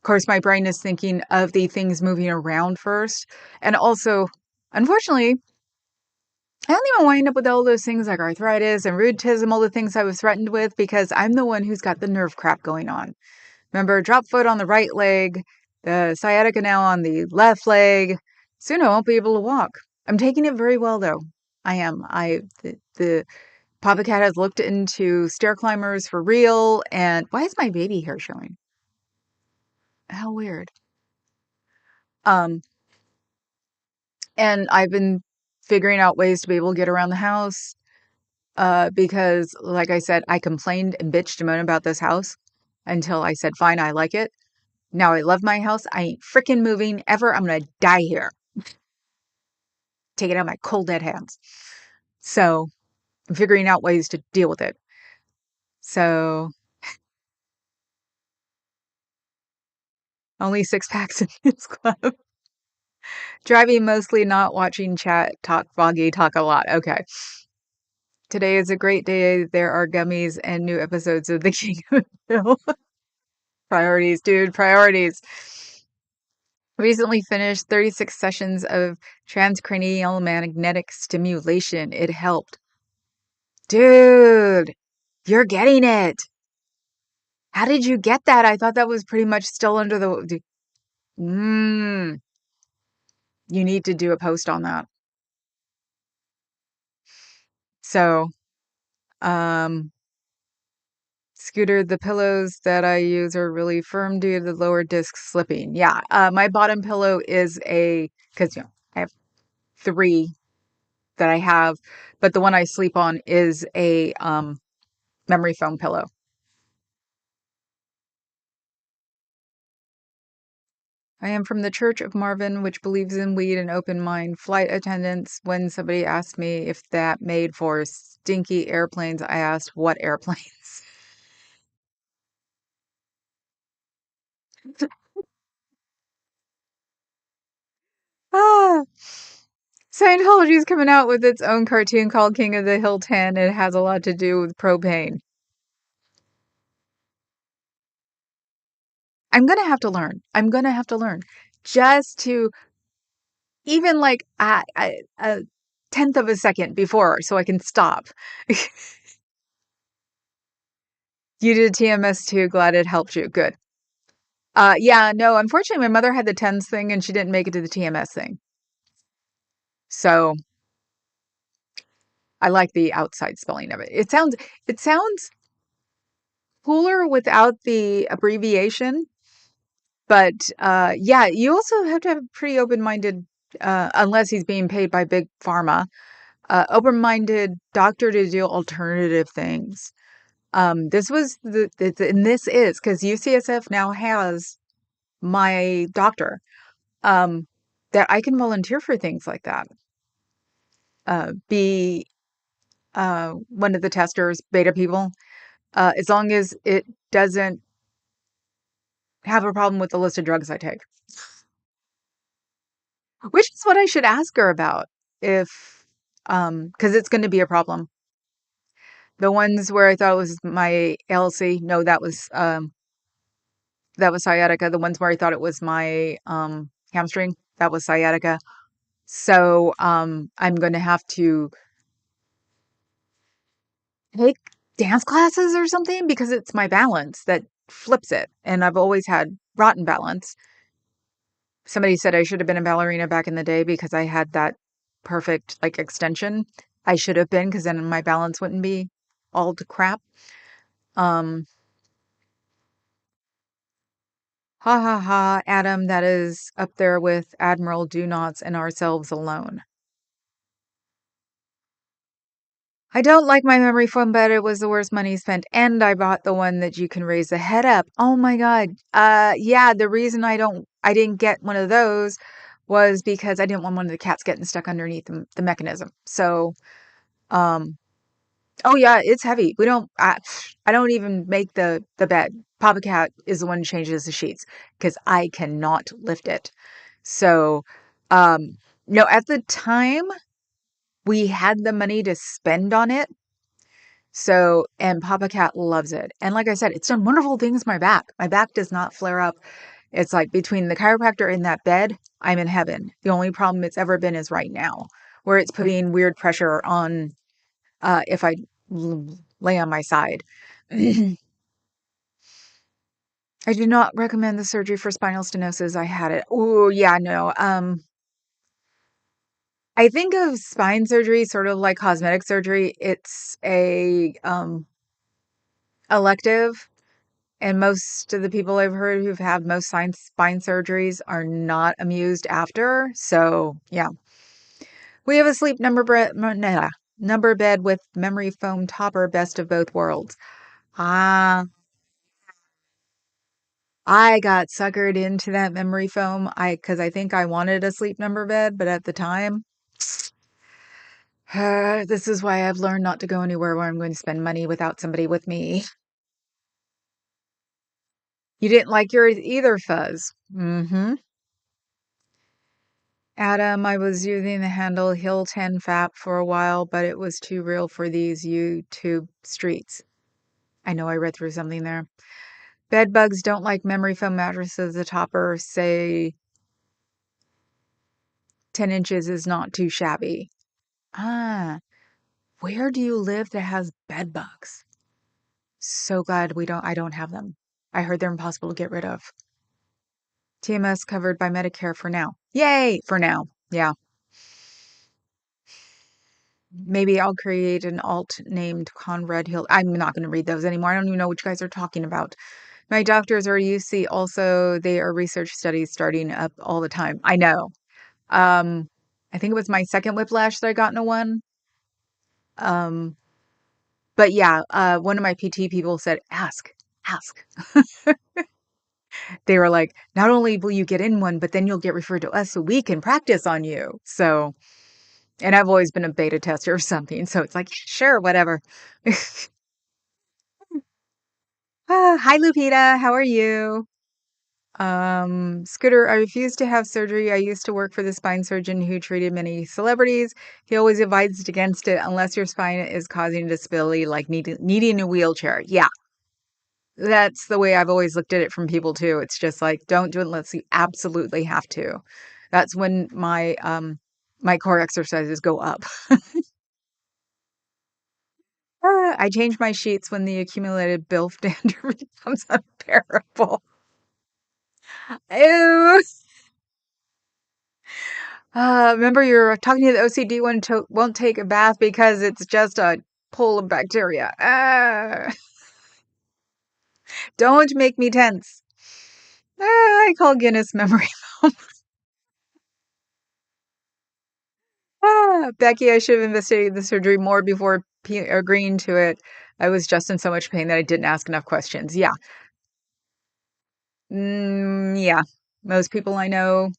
course, my brain is thinking of the things moving around first. And also, unfortunately, I don't even wind up with all those things like arthritis and rheumatism, all the things I was threatened with, because I'm the one who's got the nerve crap going on. Remember, drop foot on the right leg, the sciatica now on the left leg. Soon I won't be able to walk. I'm taking it very well, though. I am. The Papa Cat has looked into stair climbers for real. And why is my baby hair showing? How weird. Um, and I've been figuring out ways to be able to get around the house. Because, like I said, I complained and bitched and moaned about this house until I said, fine, I like it. Now I love my house. I ain't freaking moving ever. I'm going to die here. Take it out of my cold dead hands. So I'm figuring out ways to deal with it. So only six packs in his club. Driving mostly, not watching chat, talk foggy, talk a lot. Okay. Today is a great day. There are gummies and new episodes of The King of the Hill. Priorities, dude, priorities. Recently finished 36 sessions of transcranial magnetic stimulation. It helped. Dude, you're getting it. How did you get that? I thought that was pretty much still under the. Mm, you need to do a post on that. So, um, Scooter, the pillows that I use are really firm due to the lower disc slipping. Yeah, my bottom pillow is because I have three that I have, but the one I sleep on is a memory foam pillow. I am from the Church of Marvin, which believes in weed and open mind. Flight attendants, when somebody asked me if that made for stinky airplanes, I asked, what airplanes? ah, Scientology is coming out with its own cartoon called King of the Hill 10. It has a lot to do with propane. I'm going to have to learn. I'm going to have to learn just to even like a tenth of a second before so I can stop. You did TMS too. Glad it helped you. Good. Yeah, no, unfortunately, my mother had the TENS thing and she didn't make it to the TMS thing. So I like the outside spelling of it. It sounds cooler without the abbreviation. But yeah, you also have to have a pretty open-minded, unless he's being paid by big pharma, open-minded doctor to do alternative things. This was and this is because UCSF now has my doctor, um, that I can volunteer for things like that. Be one of the testers, beta people, as long as it doesn't have a problem with the list of drugs I take, which is what I should ask her about if, because it's going to be a problem. The ones where I thought it was my ALC, no, that was sciatica. The ones where I thought it was my hamstring, that was sciatica. So I'm going to have to take dance classes or something because it's my balance that flips it. And I've always had rotten balance. Somebody said I should have been a ballerina back in the day because I had that perfect like extension. I should have been because then my balance wouldn't be all to crap. Um, ha ha ha, Adam, that is up there with Admiral Do Nots and Ourselves Alone. I don't like my memory foam, but it was the worst money spent. And I bought the one that you can raise the head up. Oh my God. Yeah, the reason I didn't get one of those was because I didn't want one of the cats getting stuck underneath the mechanism. So, um, oh yeah, it's heavy. I don't even make the bed. Papa Cat is the one who changes the sheets because I cannot lift it. So, um, no, at the time we had the money to spend on it. So, and Papa Cat loves it. And like I said, it's done wonderful things my back. My back does not flare up. It's like between the chiropractor and that bed, I'm in heaven. The only problem it's ever been is right now, where it's putting weird pressure on if I lay on my side. I do not recommend the surgery for spinal stenosis. I had it. Oh, yeah, no. I think of spine surgery sort of like cosmetic surgery. It's a elective. And most of the people I've heard who've had most spine surgeries are not amused after. So, yeah. We have a sleep number bed with memory foam topper, best of both worlds. Ah, I got suckered into that memory foam. Because I think I wanted a sleep number bed, but at the time, this is why I've learned not to go anywhere where I'm going to spend money without somebody with me. You didn't like yours either, Fuzz. Mm-hmm. Adam, I was using the handle Hill 10 Fap for a while, but it was too real for these YouTube streets. I know I read through something there. Bed bugs don't like memory foam mattresses. The topper say 10 inches is not too shabby. Ah, where do you live that has bed bugs? So glad I don't have them. I heard they're impossible to get rid of. TMS covered by Medicare for now. Yay! For now. Yeah. Maybe I'll create an alt named Conrad Hill. I'm not going to read those anymore. I don't even know what you guys are talking about. My doctors are UC. Also, they are research studies starting up all the time. I know. Um, I think it was my second whiplash that I got in one. Um, but yeah, one of my PT people said, ask. They were like, not only will you get in one, but then you'll get referred to us so we can practice on you. So, and I've always been a beta tester or something. So it's like, sure, whatever. Hi, Lupita. How are you? Scooter, I refuse to have surgery. I used to work for the spine surgeon who treated many celebrities. He always advised against it unless your spine is causing a disability, like needing a wheelchair. Yeah, that's the way I've always looked at it from people too. It's just like, don't do it unless you absolutely have to. That's when my core exercises go up. I change my sheets when the accumulated bilf dander becomes unbearable. Ew. Remember you're talking to the OCD one won't take a bath because it's just a pool of bacteria. Don't make me tense. I call Guinness memory. Becky, I should have investigated the surgery more before agreeing to it. I was just in so much pain that I didn't ask enough questions. Yeah. Yeah. Most people I know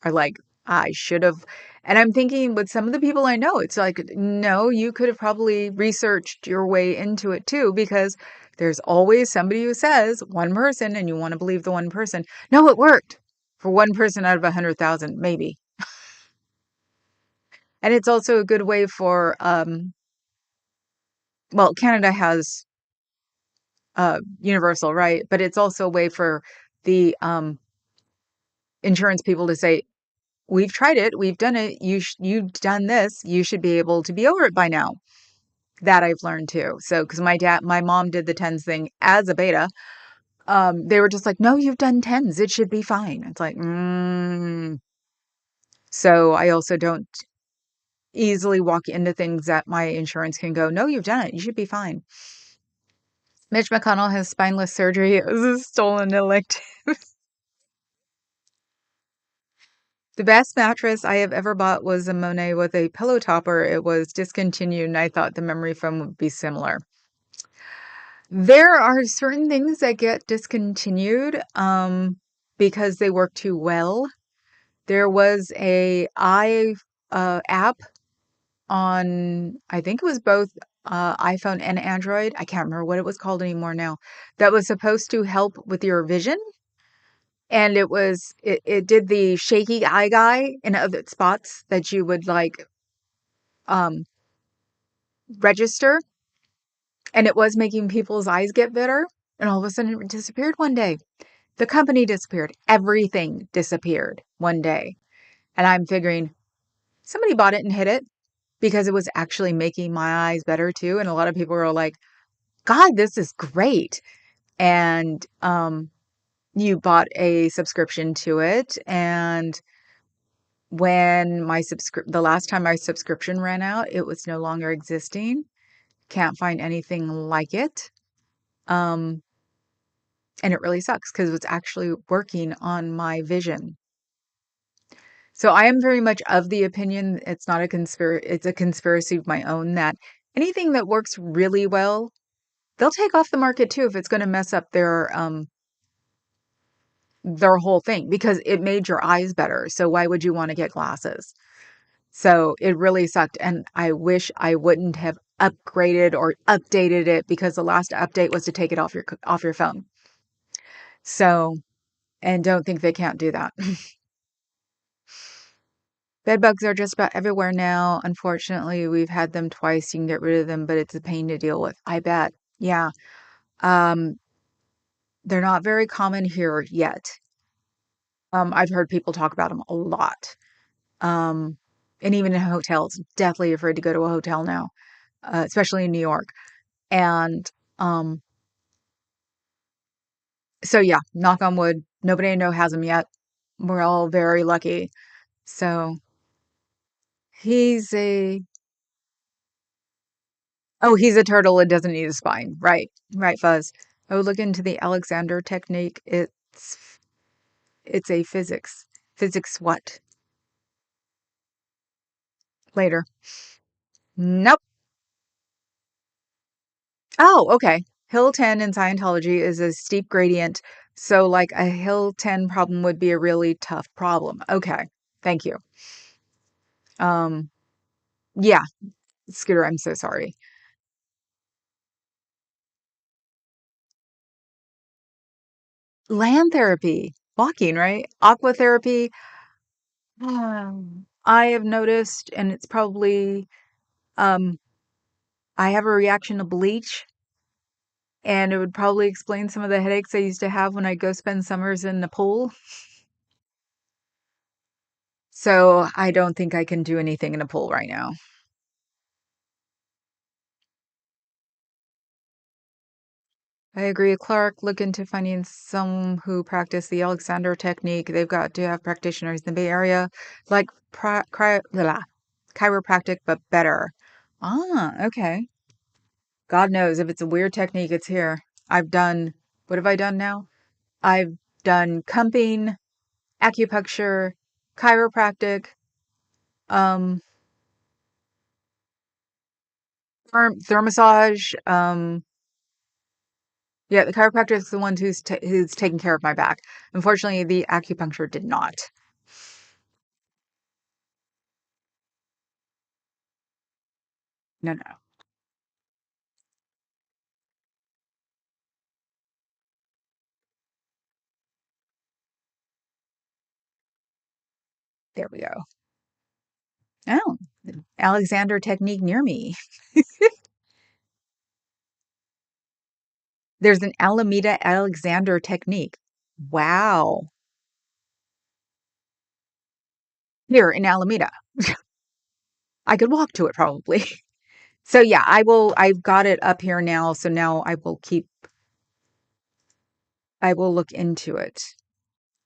are like, I should have. And I'm thinking with some of the people I know, it's like, no, you could have probably researched your way into it too, because there's always somebody who says one person and you want to believe the one person. No, it worked for one person out of 100,000, maybe. And it's also a good way for well, Canada has universal, right? But it's also a way for the insurance people to say, we've tried it, we've done it, you've done this, you should be able to be over it by now. That I've learned too. So, because my mom did the tens thing as a beta. They were just like, no, you've done tens, it should be fine. It's like, so I also don't easily walk into things that my insurance can go, no, you've done it, you should be fine. Mitch McConnell has spineless surgery. It was a stolen elective. The best mattress I have ever bought was a Monet with a pillow topper. It was discontinued, and I thought the memory foam would be similar. There are certain things that get discontinued because they work too well. There was a app on, I think it was both iPhone and Android. I can't remember what it was called anymore now. That was supposed to help with your vision. And it did the shaky eye guy in other spots that you would like um register, and it was making people's eyes get better, and all of a sudden it disappeared one day. The company disappeared. Everything disappeared one day. And I'm figuring somebody bought it and hid it because it was actually making my eyes better too. And a lot of people were like, God, this is great. And you bought a subscription to it, and when the last time my subscription ran out, it was no longer existing. Can't find anything like it. Um, and it really sucks because it's actually working on my vision. So I am very much of the opinion it's not a it's a conspiracy of my own that anything that works really well, they'll take off the market too if it's going to mess up their whole thing because it made your eyes better. So why would you want to get glasses? So it really sucked. And I wish I wouldn't have upgraded or updated it because the last update was to take it off your phone. So, and don't think they can't do that. Bed bugs are just about everywhere now. Unfortunately, we've had them twice. You can get rid of them, but it's a pain to deal with. I bet. Yeah. Um, they're not very common here yet. I've heard people talk about them a lot. Um, and even in hotels, deathly afraid to go to a hotel now, especially in New York. And um, so yeah, knock on wood, nobody I know has them yet. We're all very lucky. So he's a he's a turtle. It doesn't need a spine. Right. Right, Fuzz. I would look into the Alexander technique. It's a physics. Physics what? Later. Nope. Oh, okay. Hill 10 in Scientology is a steep gradient. So like a Hill 10 problem would be a really tough problem. Okay. Thank you. Um, yeah, Scooter, I'm so sorry. Land therapy, walking, right? Aqua therapy. I have noticed, and it's probably, um, I have a reaction to bleach, and it would probably explain some of the headaches I used to have when I go spend summers in the pool. So I don't think I can do anything in a pool right now. I agree. Clark, look into finding some who practice the Alexander technique. They've got to have practitioners in the Bay Area, like chiropractic, but better. Ah, okay. God knows if it's a weird technique, it's here. What have I done now? I've done cupping, acupuncture, chiropractic, um, thermassage. Yeah, the chiropractor is the one who's taking care of my back. Unfortunately, the acupuncture did not. No, no. There we go. Oh, Alexander technique near me. There's an Alameda Alexander technique. Wow. Here in Alameda. I could walk to it probably. So yeah, I've got it up here now. So now I will look into it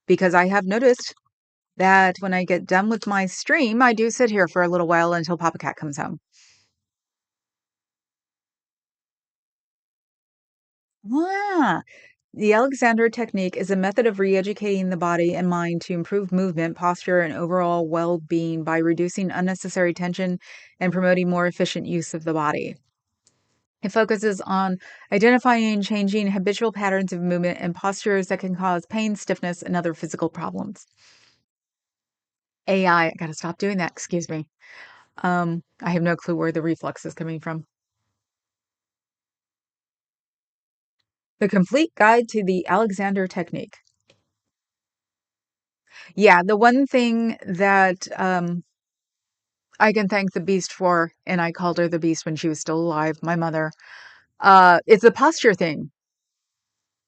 because I have noticed that when I get done with my stream, I do sit here for a little while until Papa Cat comes home. Ah, the Alexander technique is a method of re-educating the body and mind to improve movement, posture, and overall well-being by reducing unnecessary tension and promoting more efficient use of the body. It focuses on identifying and changing habitual patterns of movement and postures that can cause pain, stiffness, and other physical problems. I gotta stop doing that. Excuse me. I have no clue where the reflux is coming from. The Complete Guide to the Alexander Technique. Yeah, the one thing that I can thank the beast for, and I called her the beast when she was still alive, my mother, it's a posture thing.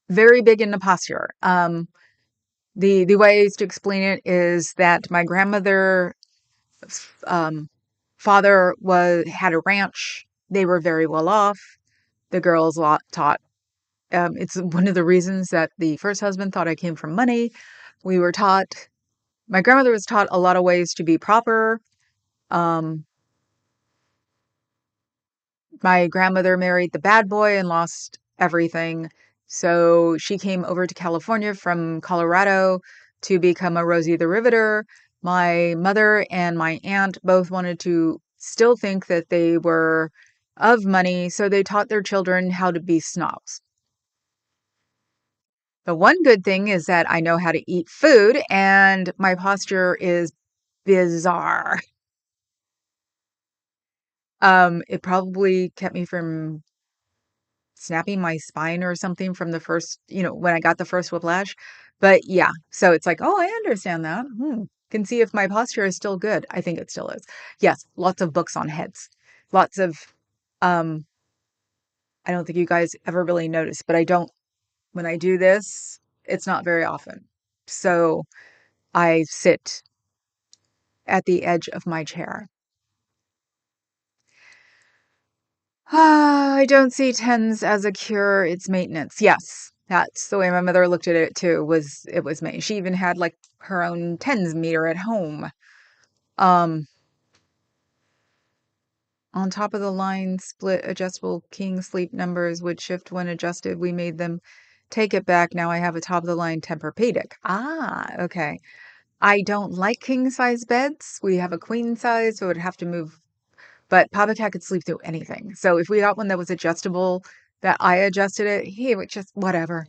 Very big into posture. The way I used to explain it is that my grandmother um, father had a ranch. They were very well off. The girls taught. It's one of the reasons that the first husband thought I came from money. We were taught. My grandmother was taught a lot of ways to be proper. Um, my grandmother married the bad boy and lost everything. So she came over to California from Colorado to become a Rosie the Riveter. My mother and my aunt both wanted to still think that they were of money, so they taught their children how to be snobs. The one good thing is that I know how to eat food and my posture is bizarre. It probably kept me from snapping my spine or something from the first, when I got the first whiplash. But yeah, so it's like, oh, I understand that. Can see if my posture is still good. I think it still is. Yes, lots of books on heads. Lots of, um, I don't think you guys ever really notice, but when I do this, it's not very often. So I sit at the edge of my chair. I don't see TENS as a cure, it's maintenance. Yes, that's the way my mother looked at it too, it was maintenance. She even had like her own TENS meter at home. Um, on top of the line, split adjustable king sleep numbers would shift when adjusted. We made them take it back. Now I have a top of the line Tempur-Pedic. Ah, okay. I don't like king size beds. We have a queen size, so it would have to move. But Papa Cat could sleep through anything. So if we got one that was adjustable, that I adjusted it, he would just whatever.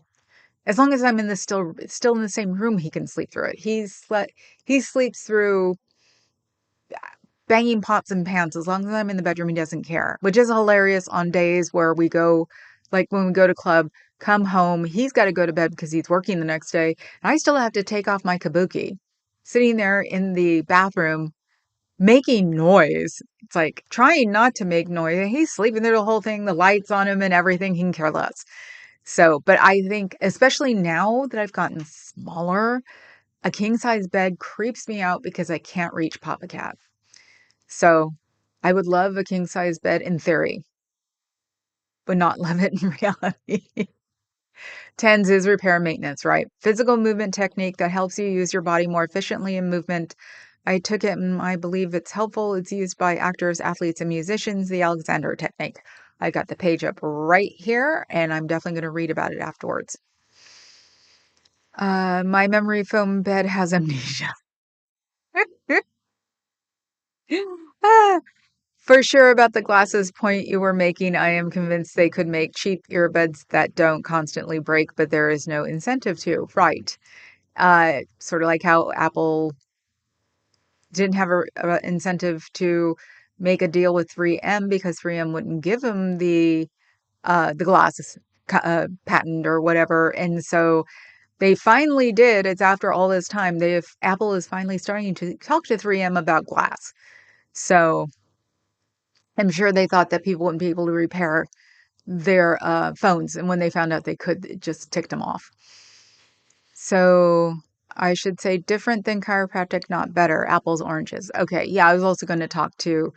As long as I'm in the still in the same room, he can sleep through it. He sleeps through banging pots and pans. As long as I'm in the bedroom, he doesn't care. Which is hilarious on days where we go, like when we go to club, come home, he's got to go to bed because he's working the next day. And I still have to take off my kabuki. Sitting there in the bathroom making noise. It's like trying not to make noise. He's sleeping through the whole thing, the lights on him and everything. He can care less. So, but I think, especially now that I've gotten smaller, a king size bed creeps me out because I can't reach Papa Cat. So, I would love a king size bed in theory, but not love it in reality. TENS is repair maintenance, right? Physical movement technique that helps you use your body more efficiently in movement. I took it and I believe it's helpful. It's used by actors, athletes, and musicians, the Alexander technique. I got the page up right here and I'm definitely going to read about it afterwards. My memory foam bed has amnesia. Ah, for sure about the glasses point you were making, I am convinced they could make cheap earbuds that don't constantly break, but there is no incentive to. Right. Sort of like how Apple didn't have a incentive to make a deal with 3M because 3M wouldn't give them the glasses patent or whatever, and so they finally did. It's after all this time. Apple is finally starting to talk to 3M about glass. So I'm sure they thought that people wouldn't be able to repair their phones. And when they found out they could, it just ticked them off. So I should say different than chiropractic, not better. Apples, oranges. Okay. Yeah. I was also going to talk to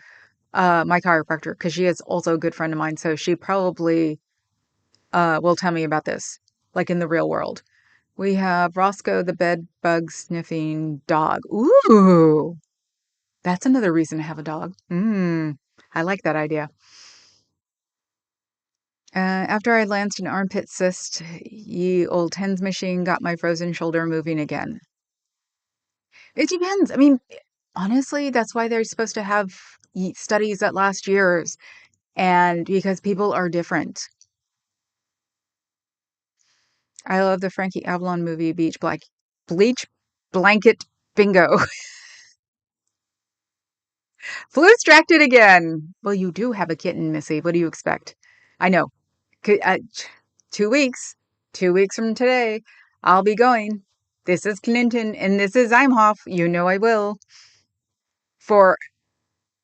my chiropractor because she is also a good friend of mine. So she probably will tell me about this, like in the real world. We have Roscoe, the bed bug sniffing dog. Ooh, that's another reason to have a dog. I like that idea. After I lanced an armpit cyst, ye old TENS machine got my frozen shoulder moving again. It depends. I mean, honestly, that's why they're supposed to have studies that last years, and because people are different. I love the Frankie Avalon movie Bleach Blanket Bingo. Flu distracted again. Well, you do have a kitten, Missy. What do you expect? I know. 2 weeks. 2 weeks from today, I'll be going. This is Clinton, and this is Imhoff. You know I will. For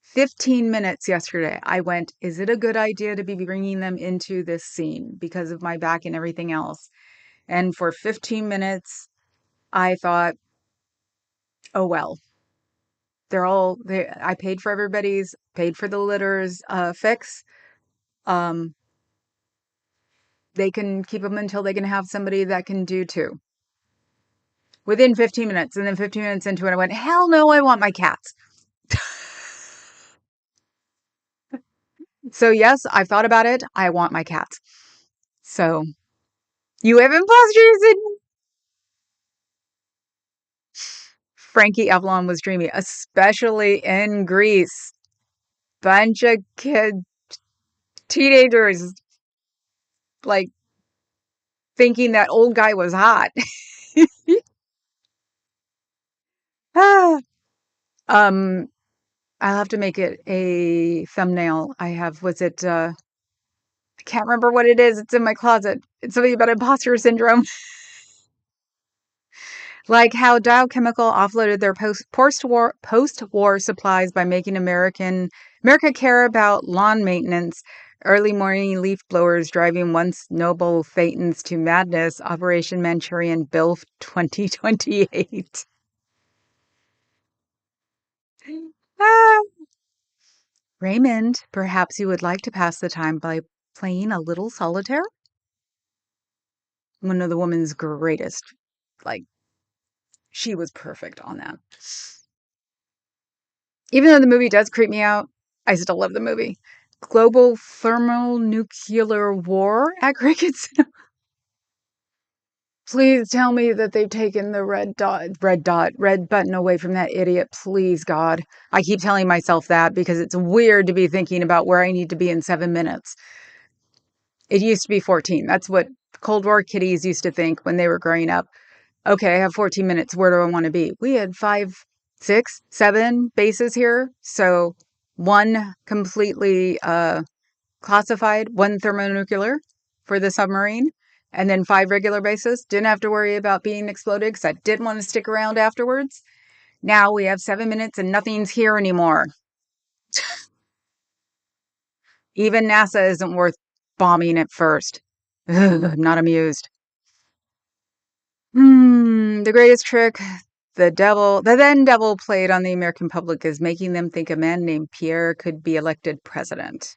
15 minutes yesterday, I went, is it a good idea to be bringing them into this scene because of my back and everything else? And for 15 minutes, I thought, oh, well, I paid for everybody's, paid for the litters, fix. Um, they can keep them until they can have somebody that can do too. Within 15 minutes. And then 15 minutes into it, I went, hell no, I want my cats. So yes, I've thought about it. I want my cats. So you have imposter syndrome. Frankie Avalon was dreamy, especially in Greece. Bunch of teenagers, like thinking that old guy was hot. Ah. um, I'll have to make it a thumbnail. I can't remember what it is. It's in my closet. It's something about imposter syndrome. Like how Dow Chemical offloaded their post-war supplies by making America care about lawn maintenance, early morning leaf blowers driving once noble Thetans to madness, Operation Manchurian Bill 2028. Ah. Raymond, perhaps you would like to pass the time by playing a little solitaire? One of the woman's greatest. Like, she was perfect on that. Even though the movie does creep me out, I still love the movie. Global thermonuclear war at Cricket's. Please tell me that they've taken the red button away from that idiot. Please, God. I keep telling myself that because it's weird to be thinking about where I need to be in 7 minutes. It used to be 14. That's what Cold War kiddies used to think when they were growing up. Okay, I have 14 minutes. Where do I want to be? We had 5, 6, 7 bases here. So one completely classified, one thermonuclear for the submarine, and then 5 regular bases. Didn't have to worry about being exploded because I didn't want to stick around afterwards. Now we have 7 minutes and nothing's here anymore. Even NASA isn't worth bombing at first. Ugh, I'm not amused. The greatest trick the then devil played on the American public is making them think a man named Pierre could be elected president.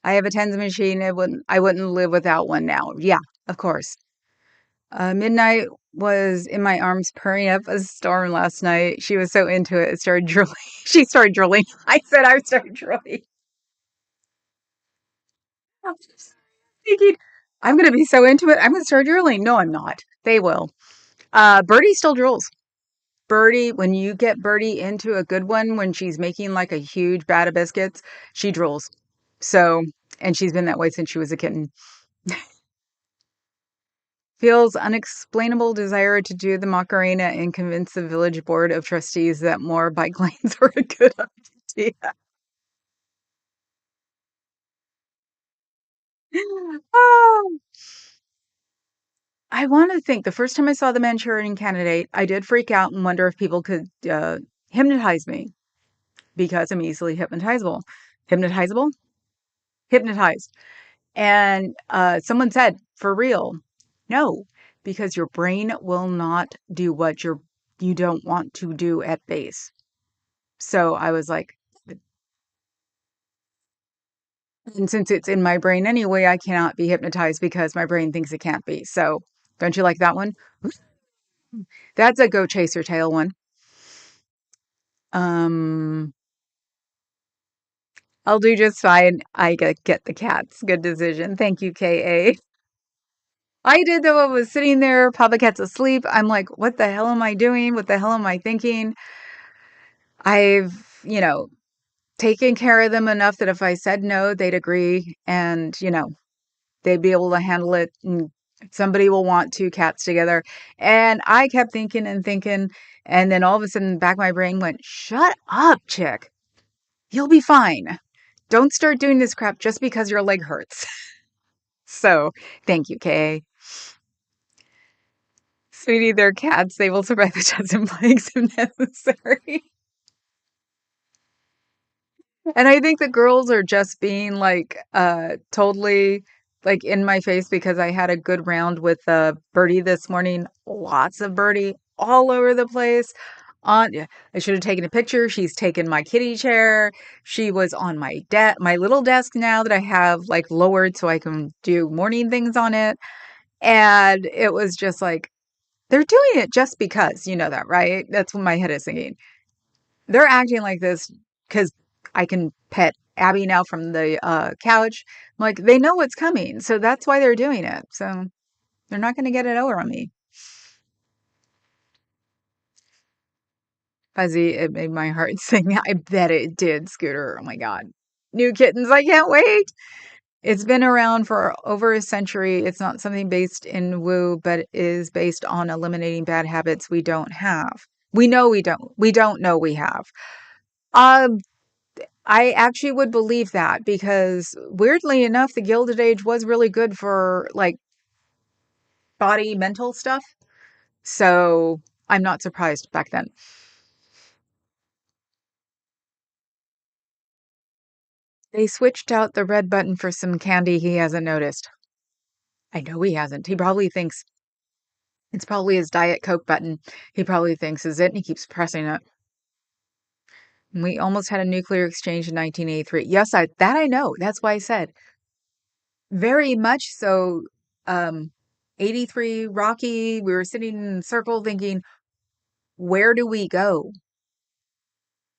I have a tens machine. I wouldn't live without one now. Yeah, of course. Midnight was in my arms purring up a storm last night. She was so into it. It started drooling. She started drooling. I said I started drooling. I was thinking, I'm going to be so into it. I'm going to start drooling. No, I'm not. They will. Birdie still drools. Birdie, when you get Birdie into a good one, when she's making like a huge bat of biscuits, she drools. So, and she's been that way since she was a kitten. Feels unexplainable desire to do the Macarena and convince the village board of trustees that more bike lanes are a good idea. Oh, I want to think the first time I saw the Manchurian Candidate, I did freak out and wonder if people could hypnotize me because I'm easily hypnotizable. Hypnotizable? Hypnotized. And someone said, for real, no, because your brain will not do what you don't want to do at base. So I was like, and since it's in my brain anyway, I cannot be hypnotized because my brain thinks it can't be. So don't you like that one? That's a go chase your tail one. Um, I'll do just fine. I get the cats. Good decision. Thank you, KA. I did though. I was sitting there, Papa Cat's asleep. I'm like, what the hell am I doing? What the hell am I thinking? I've, taken care of them enough that if I said no, they'd agree and, they'd be able to handle it and somebody will want two cats together. And I kept thinking and thinking. And then all of a sudden, the back of my brain went, shut up, chick. You'll be fine. Don't start doing this crap just because your leg hurts. So thank you, Kay. Sweetie, they're cats. They will survive the tests and plagues if necessary. And I think the girls are just being like totally like in my face because I had a good round with Birdie this morning. Lots of Birdie all over the place. Yeah, I should have taken a picture. She's taken my kitty chair. She was on my little desk now that I have like lowered so I can do morning things on it. And it was just like they're doing it just because, you know that, right? That's what my head is thinking. They're acting like this because I can pet Abby now from the couch. Like they know what's coming, so that's why they're doing it. So they're not going to get it over on me. Fuzzy, it made my heart sing. I bet it did, Scooter. Oh my God. New kittens, I can't wait. It's been around for over a century. It's not something based in woo, but is based on eliminating bad habits we don't have. We know we don't. We don't know we have. Um, I actually would believe that because weirdly enough, the Gilded Age was really good for like body mental stuff. So I'm not surprised back then. They switched out the red button for some candy he hasn't noticed. I know he hasn't. He probably thinks it's probably his Diet Coke button. He probably thinks is it and he keeps pressing it. We almost had a nuclear exchange in 1983. Yes, I know. That's why I said very much so. Um, 83 Rocky, we were sitting in a circle thinking, where do we go?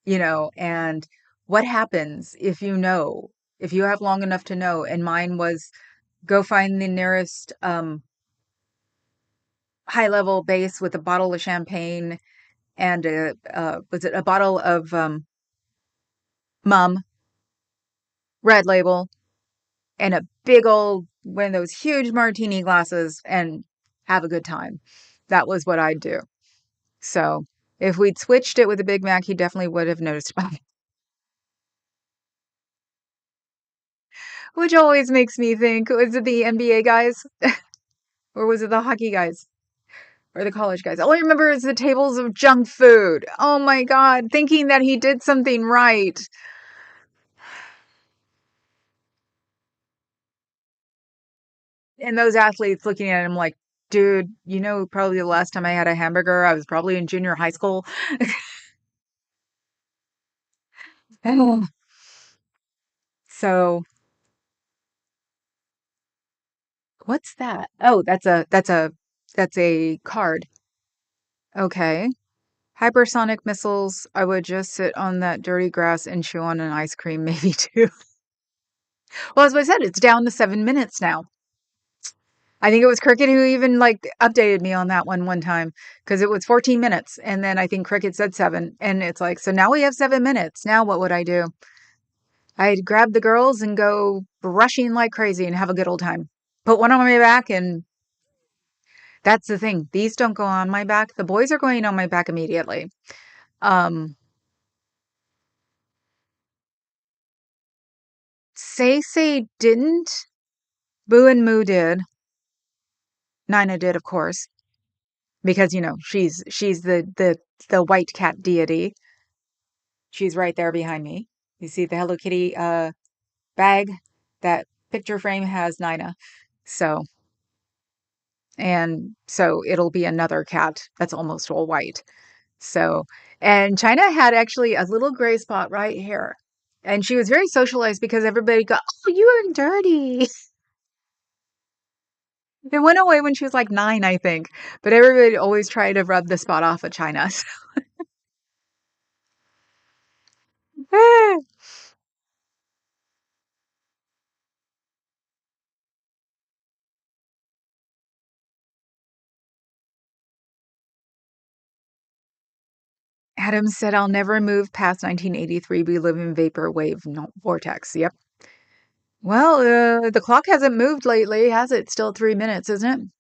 And what happens if you have long enough to know? And mine was go find the nearest high level base with a bottle of champagne and was it a bottle of Mum Red Label and a big old one of those huge martini glasses and have a good time. That was what I'd do. So if we'd switched it with a Big Mac, he definitely would have noticed about it. Which always makes me think, was it the NBA guys? Or was it the hockey guys? Or the college guys? All I remember is the tables of junk food. Oh my God, thinking that he did something right. And those athletes looking at him like, dude, probably the last time I had a hamburger, I was probably in junior high school. So, what's that? Oh, that's a card. Okay. Hypersonic missiles. I would just sit on that dirty grass and chew on an ice cream, maybe too. Well, as I said, it's down to 7 minutes now. I think it was Cricket who even like updated me on that one time because it was 14 minutes. And then I think Cricket said 7. And it's like, so now we have 7 minutes. Now what would I do? I'd grab the girls and go rushing like crazy and have a good old time. Put one on my back. And that's the thing. These don't go on my back. The boys are going on my back immediately. Say didn't. Boo and Moo did. Nina did, of course, because she's the white cat deity. She's right there behind me. You see the Hello Kitty bag, that picture frame has Nina. So, and so it'll be another cat that's almost all white. So, and China had actually a little gray spot right here. And she was very socialized because everybody got, oh, you are dirty. It went away when she was like 9, I think. But everybody always tried to rub the spot off of China. Adam said, I'll never move past 1983. We live in vapor wave vortex. Yep. Well, the clock hasn't moved lately, has it? Still 3 minutes, isn't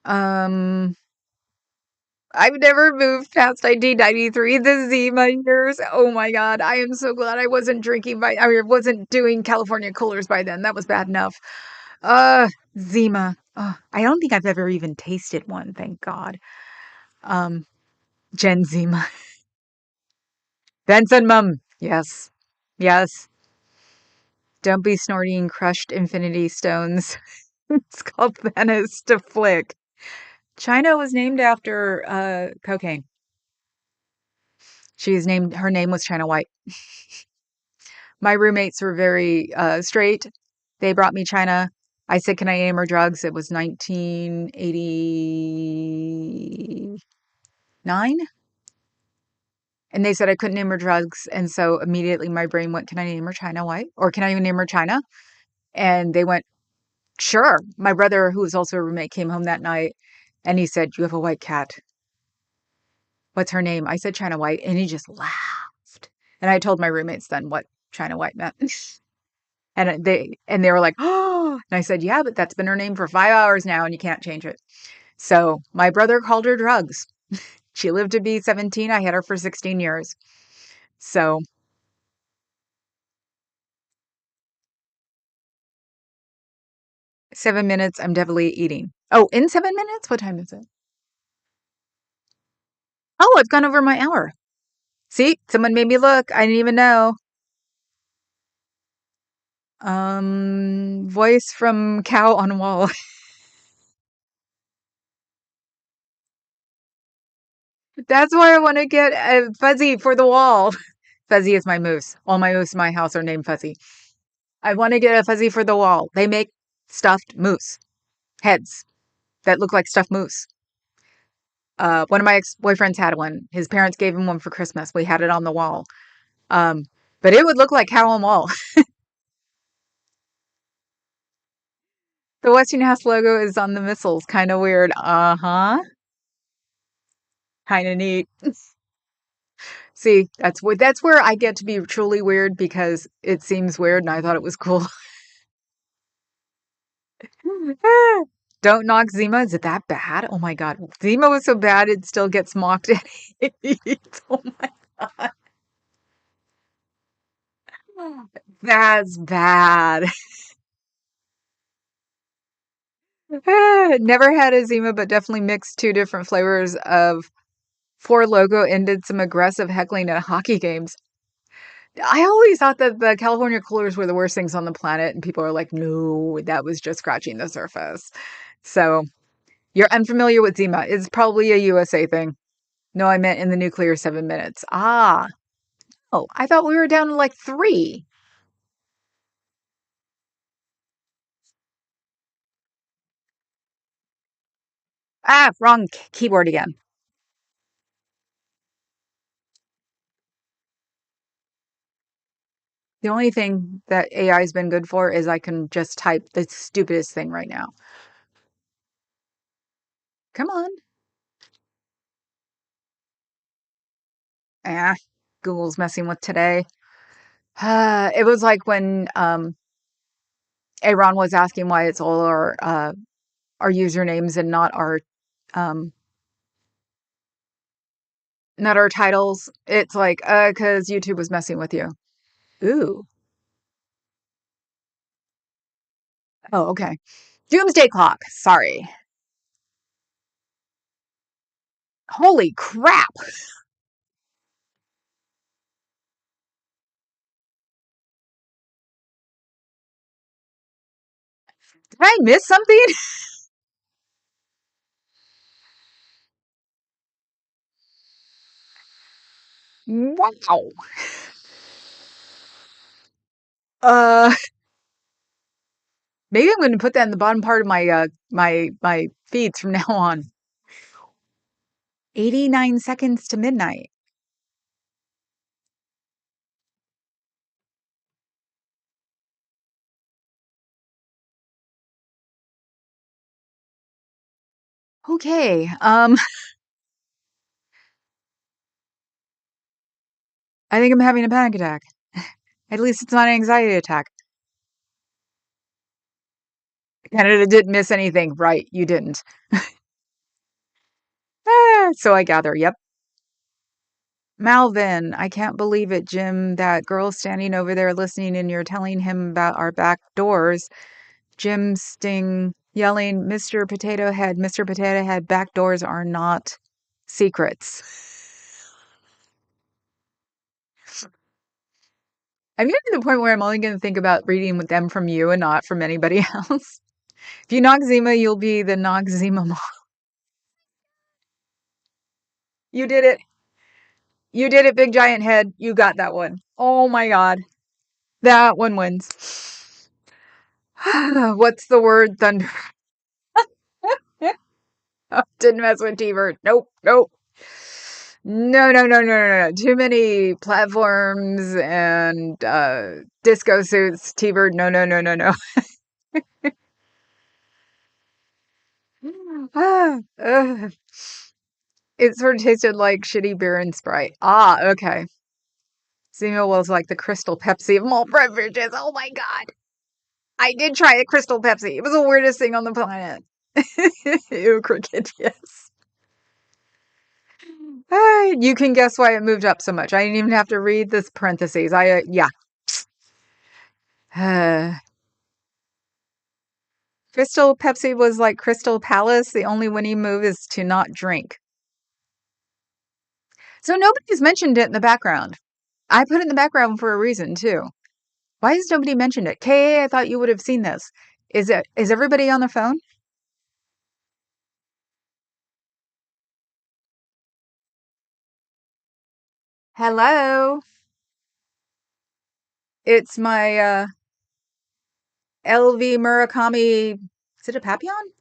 it? Um, I've never moved past 1993. The Zima years. Oh my God. I am so glad I wasn't drinking I mean, wasn't doing California coolers by then. That was bad enough. Uh, Zima. I don't think I've ever even tasted one, thank God. Um, Gen Zima. Benson Mum. Yes. Yes. Don't be snorting crushed infinity stones. It's called Venice to Flick. China was named after cocaine. Her name was China White. My roommates were very straight. They brought me China. I said, can I name her drugs? It was 1989. And they said I couldn't name her drugs. And so immediately my brain went, can I name her China White? Or can I even name her China? And they went, sure. My brother, who was also a roommate, came home that night and he said, you have a white cat. What's her name? I said China White. And he just laughed. And I told my roommates then what China White meant. And they were like, oh, and I said, yeah, but that's been her name for 5 hours now and you can't change it. So my brother called her drugs. She lived to be 17. I had her for 16 years. So 7 minutes, I'm definitely eating. Oh, in 7 minutes? What time is it? Oh, I've gone over my hour. See, someone made me look. I didn't even know. Voice from cow on wall. That's why I want to get a Fuzzy for the wall. Fuzzy is my moose. All my moose in my house are named Fuzzy. I want to get a Fuzzy for the wall. They make stuffed moose heads that look like stuffed moose. One of my ex-boyfriends had one. His parents gave him one for Christmas. We had it on the wall. Um, but it would look like cow on wall. The Westinghouse logo is on the missiles. Kind of weird. Uh-huh. Kind of neat. See, that's where I get to be truly weird because it seems weird and I thought it was cool. Don't knock Zima. Is it that bad? Oh my God. Zima was so bad it still gets mocked at AIDS. Oh my God. That's bad. Never had a Zima, but definitely mixed two different flavors of Four Logo and did some aggressive heckling at hockey games. I always thought that the California coolers were the worst things on the planet, and people are like, no, that was just scratching the surface. So you're unfamiliar with Zima. It's probably a USA thing. No, I meant in the nuclear 7 minutes. Ah, oh, I thought we were down to like 3. Ah, wrong keyboard again. The only thing that AI has been good for is I can just type the stupidest thing right now. Come on. Ah, Google's messing with today. It was like when Aaron was asking why it's all our usernames and um not our titles. It's like because YouTube was messing with you. Ooh. Oh, okay. Doomsday Clock. Sorry. Holy crap. Did I miss something? Wow. Uh, maybe I'm going to put that in the bottom part of my my feeds from now on. 89 seconds to midnight. Okay. I think I'm having a panic attack. At least it's not an anxiety attack. Canada didn't miss anything. Right, you didn't. So I gather. Yep. Malvin, I can't believe it, Jim. That girl standing over there listening and you're telling him about our back doors. Jim Sting yelling, Mr. Potato Head, Mr. Potato Head, back doors are not secrets. I'm getting to the point where I'm only going to think about reading with them from you and not from anybody else. If you Noxzema, you'll be the Noxzema mom. You did it. You did it, big giant head. You got that one. Oh my God. That one wins. What's the word? Thunder. Didn't mess with T-Bird. Nope. Nope. No, no, no, no, no, no. Too many platforms and disco suits. T-Bird. No, no, no, no, no. It sort of tasted like shitty beer and Sprite. Ah, okay. Zemo was like the Crystal Pepsi of malt beverages. Oh my God. I did try a Crystal Pepsi. It was the weirdest thing on the planet. Ew, cricket, yes. You can guess why it moved up so much. I didn't even have to read this parentheses. Yeah. Crystal Pepsi was like Crystal Palace. The only winning move is to not drink. So nobody's mentioned it in the background. I put it in the background for a reason too. Why has nobody mentioned it? Kay, I thought you would have seen this. Is everybody on the phone? Hello. It's my LV Murakami. Is it a Papillon?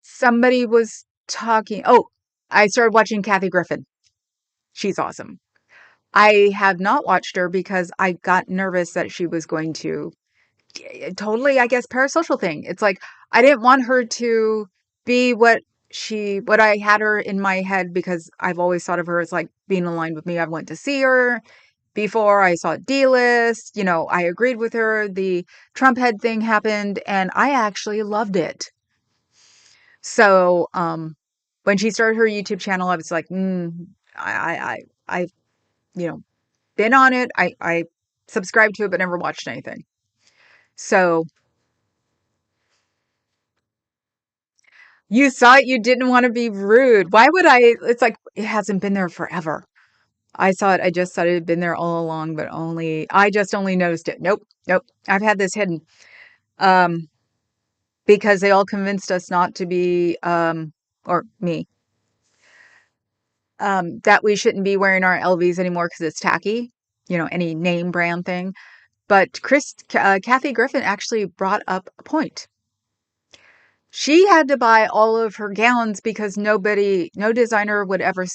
Somebody was talking. Oh, I started watching Kathy Griffin. She's awesome. I have not watched her because I got nervous that she was going to totally, I guess, parasocial thing. It's like I didn't want her to be what I had her in my head because I've always thought of her as like being aligned with me. I went to see her before I saw D-List. I agreed with her. The Trump head thing happened and I actually loved it. So, when she started her YouTube channel, I was like, I've, you know, been on it. I subscribed to it, but never watched anything. So you saw it, you didn't want to be rude. Why would I? It's like it hasn't been there forever. I saw it. I just thought it had been there all along, but I just only noticed it. Nope, nope. I've had this hidden. Um, because they all convinced us not to be, or me, that we shouldn't be wearing our LVs anymore because it's tacky. Any name brand thing. But Kathy Griffin actually brought up a point. She had to buy all of her gowns because no designer would ever,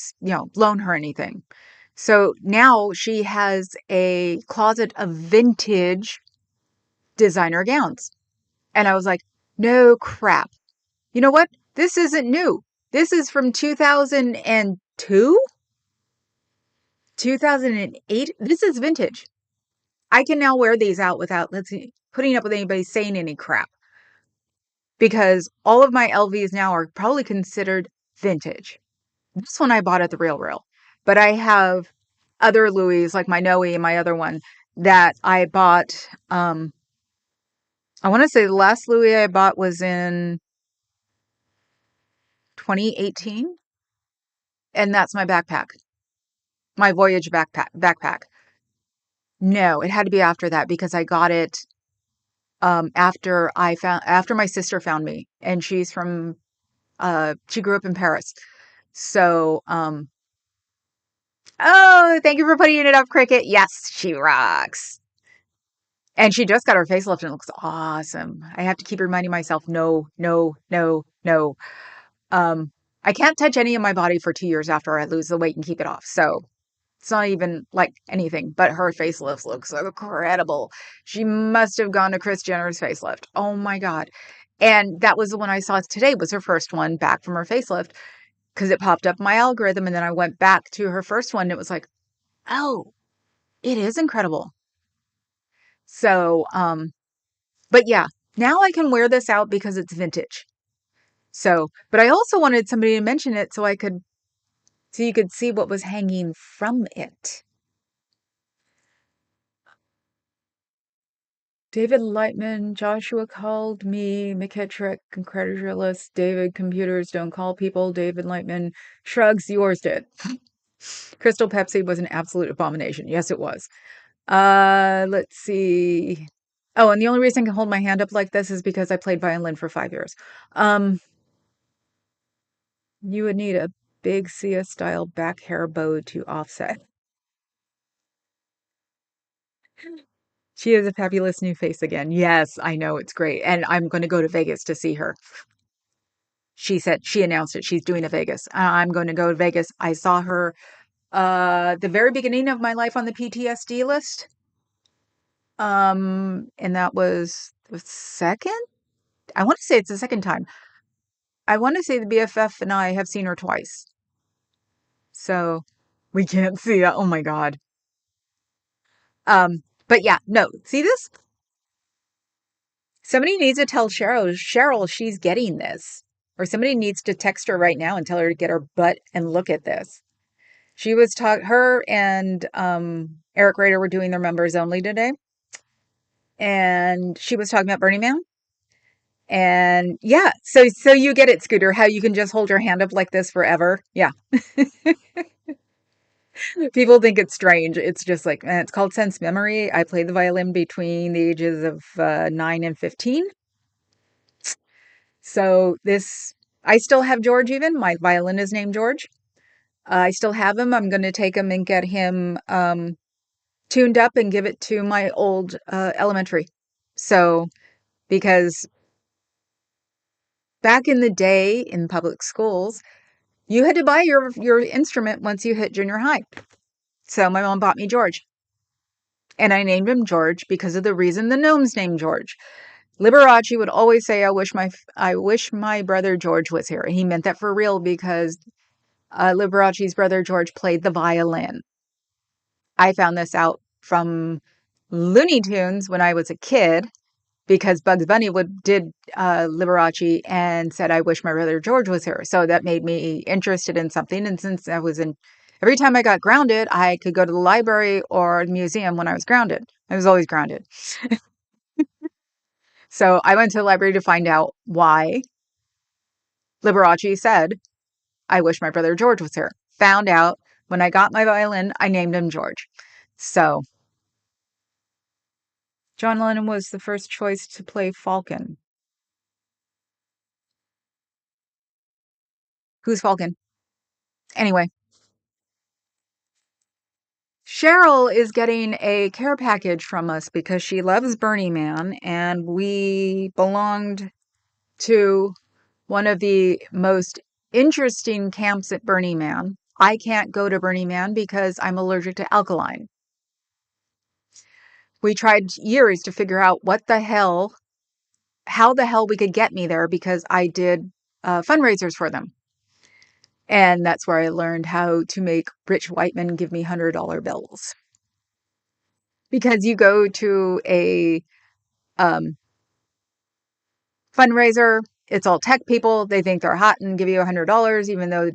loan her anything. So now she has a closet of vintage designer gowns. And I was like, no crap. You know what? This isn't new. This is from 2002, 2008. This is vintage. I can now wear these out without putting up with anybody saying any crap. Because all of my LVs now are probably considered vintage. This one I bought at the Real. But I have other Louis, like my Noe and my other one, that I bought. I want to say the last Louis I bought was in 2018. And that's my backpack, my Voyage backpack. No, it had to be after that because I got it after my sister found me, and she grew up in Paris. So oh, thank you for putting it up, Cricket. Yes, she rocks. And she just got her facelift and it looks awesome. I have to keep reminding myself, no, no, no, no. Um, I can't touch any of my body for 2 years after I lose the weight and keep it off. So it's not even like anything, but her facelift looks incredible. She must have gone to Kris Jenner's facelift. Oh my God. And that was the one I saw today, was her first one back from her facelift because it popped up my algorithm. And then I went back to her first one and it was like, oh, it is incredible. So, but yeah, now I can wear this out because it's vintage. So, but I also wanted somebody to mention it so you could see what was hanging from it. David Lightman, Joshua called me, McKittrick, incredulous. David, computers don't call people. David Lightman shrugs, yours did. Crystal Pepsi was an absolute abomination. Yes, it was. Let's see. Oh, and the only reason I can hold my hand up like this is because I played violin for 5 years. Um, you would need a big Sia style back hair bow to offset. She is a fabulous new face again. Yes, I know it's great. And I'm going to go to Vegas to see her. She announced it. She's doing a Vegas. I'm going to go to Vegas. I saw her the very beginning of my life on the PTSD list. And that was the second. I want to say it's the second time. I want to say the BFF and I have seen her twice. So we can't see it. Oh my God. But yeah, no. See this? Somebody needs to tell Cheryl she's getting this. Or somebody needs to text her right now and tell her to get her butt and look at this. She was her and Eric Rader were doing their members only today. And she was talking about Burning Man. And yeah, so you get it, Scooter, how you can just hold your hand up like this forever. Yeah. People think it's strange. It's just like, it's called sense memory. I played the violin between the ages of 9 and 15. So I still have George even. My violin is named George. I still have him. I'm going to take him and get him tuned up and give it to my old elementary. So, because back in the day in public schools, you had to buy your instrument once you hit junior high. So my mom bought me George. And I named him George because of the reason the gnome's named George. Liberace would always say, I wish my brother George was here. And he meant that for real because Liberace's brother George played the violin. I found this out from Looney Tunes when I was a kid because Bugs Bunny did Liberace and said, I wish my brother George was here. So that made me interested in something. And since every time I got grounded, I could go to the library or the museum when I was grounded. I was always grounded. So I went to the library to find out why Liberace said, I wish my brother George was here. Found out when I got my violin, I named him George. So John Lennon was the first choice to play Falcon. Who's Falcon? Anyway, Cheryl is getting a care package from us because she loves Burning Man, and we belonged to one of the most interesting camps at Burning Man. I can't go to Burning Man because I'm allergic to alkaline. We tried years to figure out how the hell we could get me there because I did fundraisers for them. And that's where I learned how to make rich white men give me $100 bills. Because you go to a um, fundraiser, it's all tech people. They think they're hot and give you $100, even though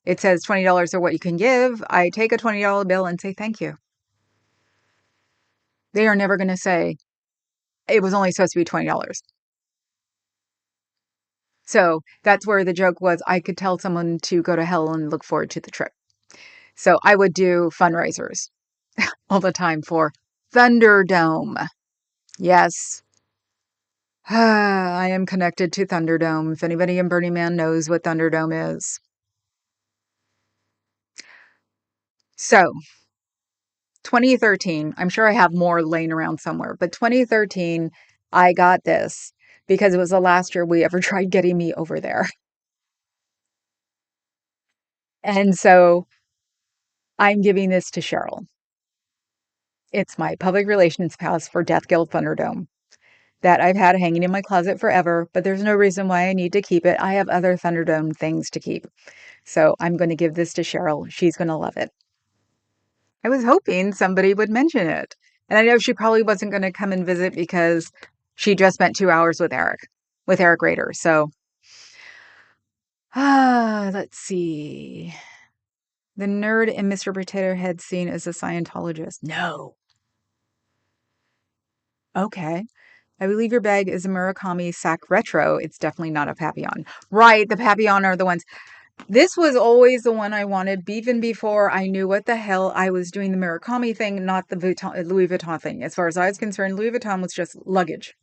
it says $20 are what you can give. I take a $20 bill and say thank you. They are never going to say it was only supposed to be $20. So that's where the joke was. I could tell someone to go to hell and look forward to the trip. So I would do fundraisers. all the time for Thunderdome. Yes. I am connected to Thunderdome. If anybody in Burning Man knows what Thunderdome is. So, 2013, I'm sure I have more laying around somewhere, but 2013, I got this because it was the last year we ever tried getting me over there. And so I'm giving this to Cheryl. It's my public relations pass for Death Guild Thunderdome that I've had hanging in my closet forever, but there's no reason why I need to keep it. I have other Thunderdome things to keep. So I'm going to give this to Cheryl. She's going to love it. I was hoping somebody would mention it. And I know she probably wasn't going to come and visit because she just spent 2 hours with Eric Rader. So, let's see. The nerd in Mr. Potato Head scene is a Scientologist. No. Okay. I believe your bag is a Murakami sack retro. It's definitely not a Papillon. Right. The Papillon are the ones. This was always the one I wanted, even before I knew what the hell I was doing the Murakami thing, not the Louis Vuitton thing. As far as I was concerned, Louis Vuitton was just luggage.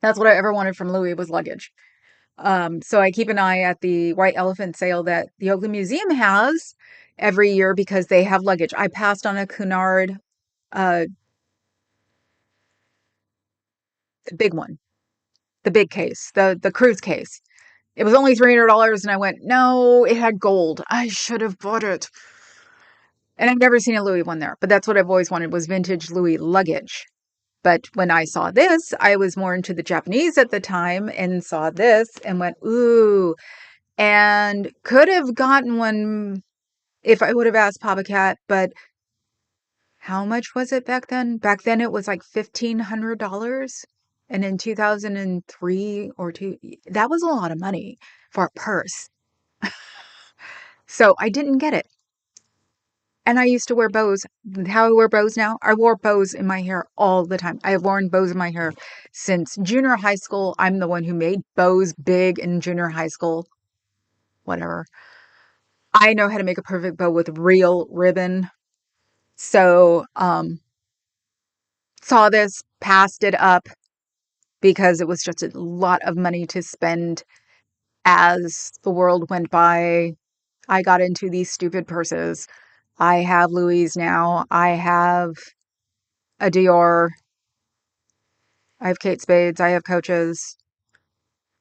That's what I ever wanted from Louis was luggage. So I keep an eye at the white elephant sale that the Oakland Museum has every year because they have luggage. I passed on a Cunard, uh, the big one, the big case, the cruise case. It was only $300, and I went, no, it had gold. I should have bought it. And I've never seen a Louis one there, but that's what I've always wanted was vintage Louis luggage. But when I saw this, I was more into the Japanese at the time and saw this and went, ooh, and could have gotten one if I would have asked Papa Cat, but how much was it back then? Back then it was like $1,500. And in 2003 or two, that was a lot of money for a purse. So I didn't get it. And I used to wear bows. How I wear bows now? I wore bows in my hair all the time. I have worn bows in my hair since junior high school. I'm the one who made bows big in junior high school. Whatever. I know how to make a perfect bow with real ribbon. So, saw this, passed it up because it was just a lot of money to spend as the world went by. I got into these stupid purses. I have Louis now. I have a Dior. I have Kate Spades. I have Coaches.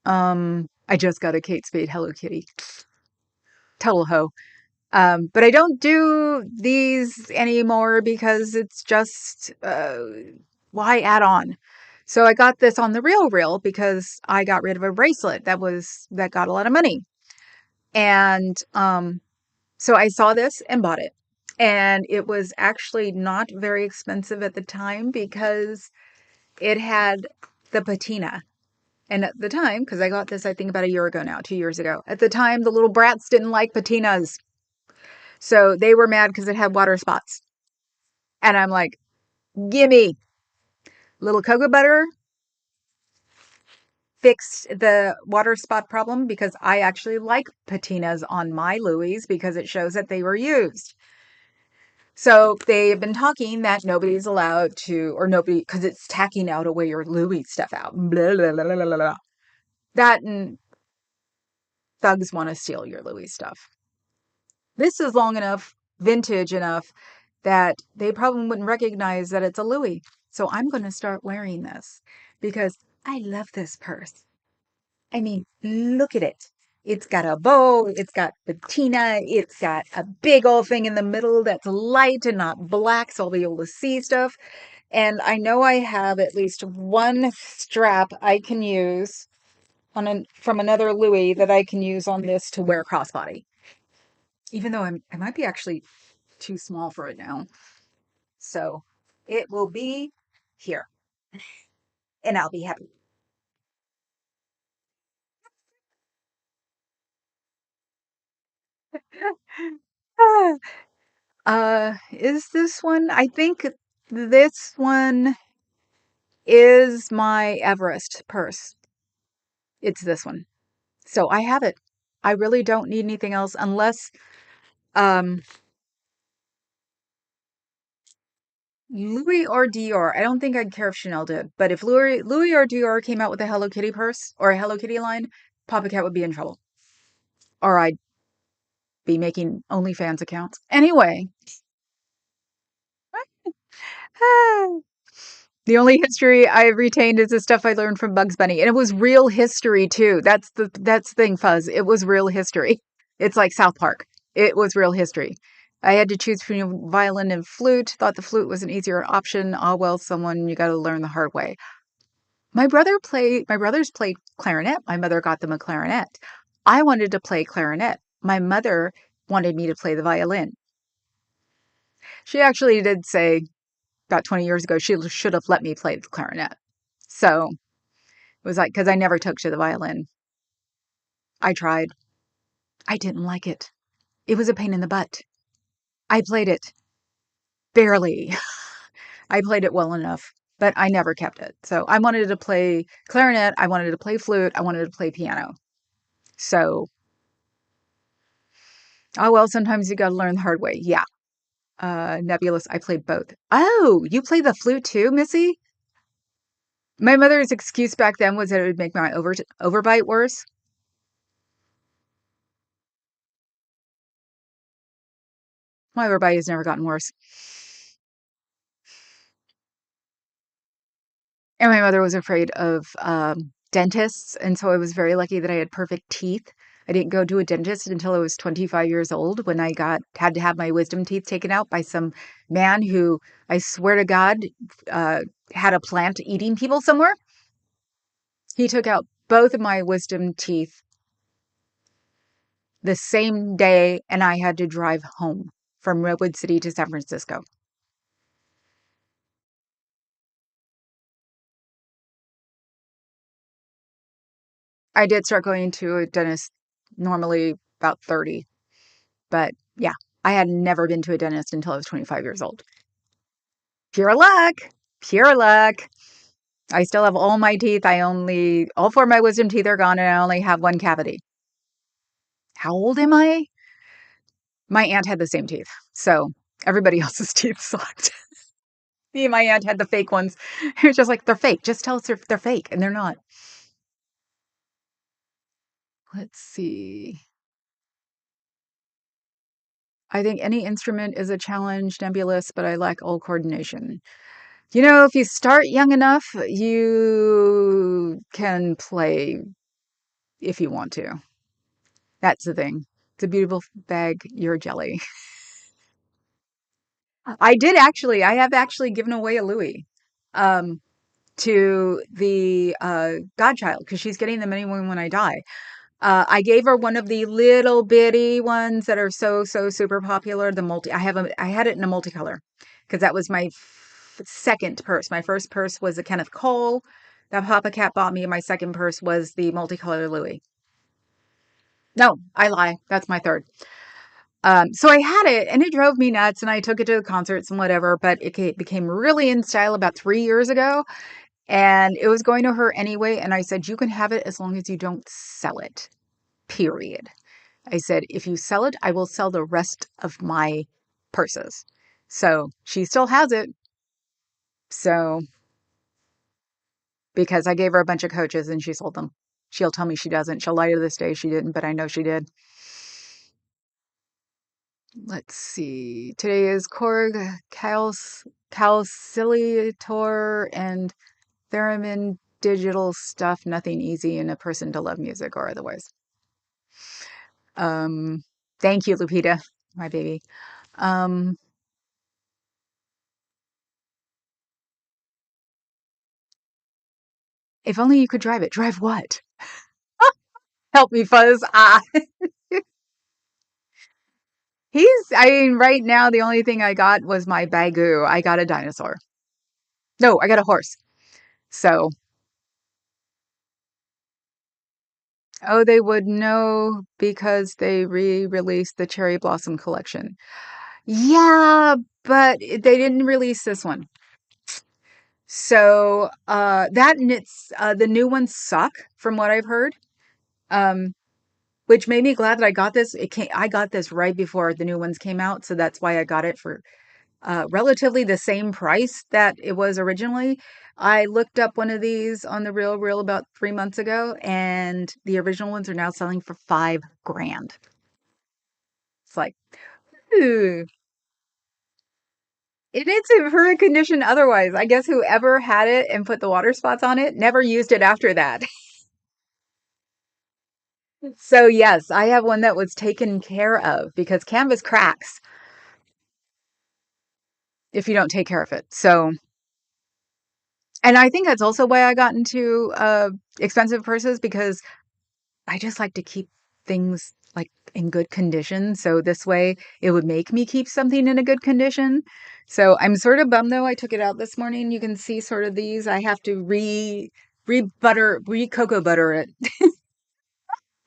I just got a Kate Spade Hello Kitty. Total hoe. But I don't do these anymore because it's just why add on? So I got this on the real because I got rid of a bracelet that got a lot of money. And so I saw this and bought it. And it was actually not very expensive at the time because it had the patina. And at the time, because I got this, I think about a year ago now, 2 years ago. At the time, the little brats didn't like patinas. So they were mad because it had water spots. And I'm like, gimme. Little cocoa butter fixed the water spot problem because I actually like patinas on my Louis because it shows that they were used. So they've been talking that nobody's allowed to, or nobody, because it's tacking out away your Louis stuff out. Blah, blah, blah, blah, blah. That and thugs want to steal your Louis stuff. This is long enough, vintage enough, that they probably wouldn't recognize that it's a Louis. So I'm going to start wearing this because I love this purse. I mean, look at it. It's got a bow, it's got patina, it's got a big old thing in the middle that's light and not black, so I'll be able to see stuff. And I know I have at least one strap I can use from another Louis that I can use on this to wear crossbody. Even though I might be actually too small for it now. So it will be here and I'll be happy. Is this one? I think this one is my Everest purse. It's this one. So I have it. I really don't need anything else unless um Louis or Dior. I don't think I'd care if Chanel did, but if Louis or Dior came out with a Hello Kitty purse or a Hello Kitty line, Papa Cat would be in trouble, or I'd be making OnlyFans accounts. Anyway, the only history I've retained is the stuff I learned from Bugs Bunny, and it was real history too. That's the thing, Fuzz. It was real history. It's like South Park. It was real history. I had to choose between violin and flute. Thought the flute was an easier option. Ah, well, someone you got to learn the hard way. My brothers played clarinet. My mother got them a clarinet. I wanted to play clarinet. My mother wanted me to play the violin. She actually did say about 20 years ago she should have let me play the clarinet. So it was like, because I never took to the violin. I tried. I didn't like it. It was a pain in the butt. I played it barely. I played it well enough, but I never kept it. So I wanted to play clarinet. I wanted to play flute. I wanted to play piano. So, oh, well, sometimes you got to learn the hard way. Yeah. Nebulous, I played both. Oh, you play the flute too, Missy? My mother's excuse back then was that it would make my overbite worse. My overbite has never gotten worse. And my mother was afraid of dentists. And so I was very lucky that I had perfect teeth. I didn't go to a dentist until I was 25 years old when I had to have my wisdom teeth taken out by some man who, I swear to God, had a plant eating people somewhere. He took out both of my wisdom teeth the same day, and I had to drive home from Redwood City to San Francisco. I did start going to a dentist normally about 30, but yeah, I had never been to a dentist until I was 25 years old. Pure luck. Pure luck. I still have all my teeth. All four of my wisdom teeth are gone, and I only have one cavity. How old am I? My aunt had the same teeth. So everybody else's teeth sucked. Me and my aunt had the fake ones. It was just like, they're fake. Just tell us they're fake. And they're not. Let's see. I think any instrument is a challenge, nebulous, but I lack all coordination. If you start young enough, you can play if you want to. That's the thing. It's a beautiful bag. You're a jelly. I have actually given away a Louis um, to the godchild because she's getting them anyway when I die. I gave her one of the little bitty ones that are so super popular. I had it in a multicolor because that was my second purse. My first purse was a Kenneth Cole that Papa Cat bought me, and my second purse was the multicolor Louis. No, I lie. That's my third. So I had it and it drove me nuts and I took it to the concerts and whatever, but it became really in style about 3 years ago and it was going to her anyway. And I said, you can have it as long as you don't sell it, period. I said, if you sell it, I will sell the rest of my purses. So she still has it. So because I gave her a bunch of coaches and she sold them. She'll tell me she doesn't. She'll lie to this day she didn't, but I know she did. Let's see. Today is Korg, Calciliator, and Theremin digital stuff. Nothing easy in a person to love music or otherwise. Um, Thank you, Lupita, my baby. Um, if only you could drive it. Drive what? Help me, Fuzz. I mean, right now, the only thing I got was my Bagoo. I got a dinosaur. No, I got a horse. So, oh, they would know because they re-released the Cherry Blossom collection. Yeah, but they didn't release this one. So, that and the new ones suck from what I've heard. Um, which made me glad that I got this. I got this right before the new ones came out, so that's why I got it for relatively the same price that it was originally. I looked up one of these on the Real about 3 months ago, and the original ones are now selling for 5 grand. It's like, ooh, it's in perfect condition otherwise. I guess whoever had it and put the water spots on it never used it after that. So yes, I have one that was taken care of because canvas cracks if you don't take care of it. So, and I think that's also why I got into expensive purses because I just like to keep things like in good condition. So this way it would make me keep something in a good condition. So I'm sort of bummed though. I took it out this morning. You can see sort of these. I have to re cocoa butter it,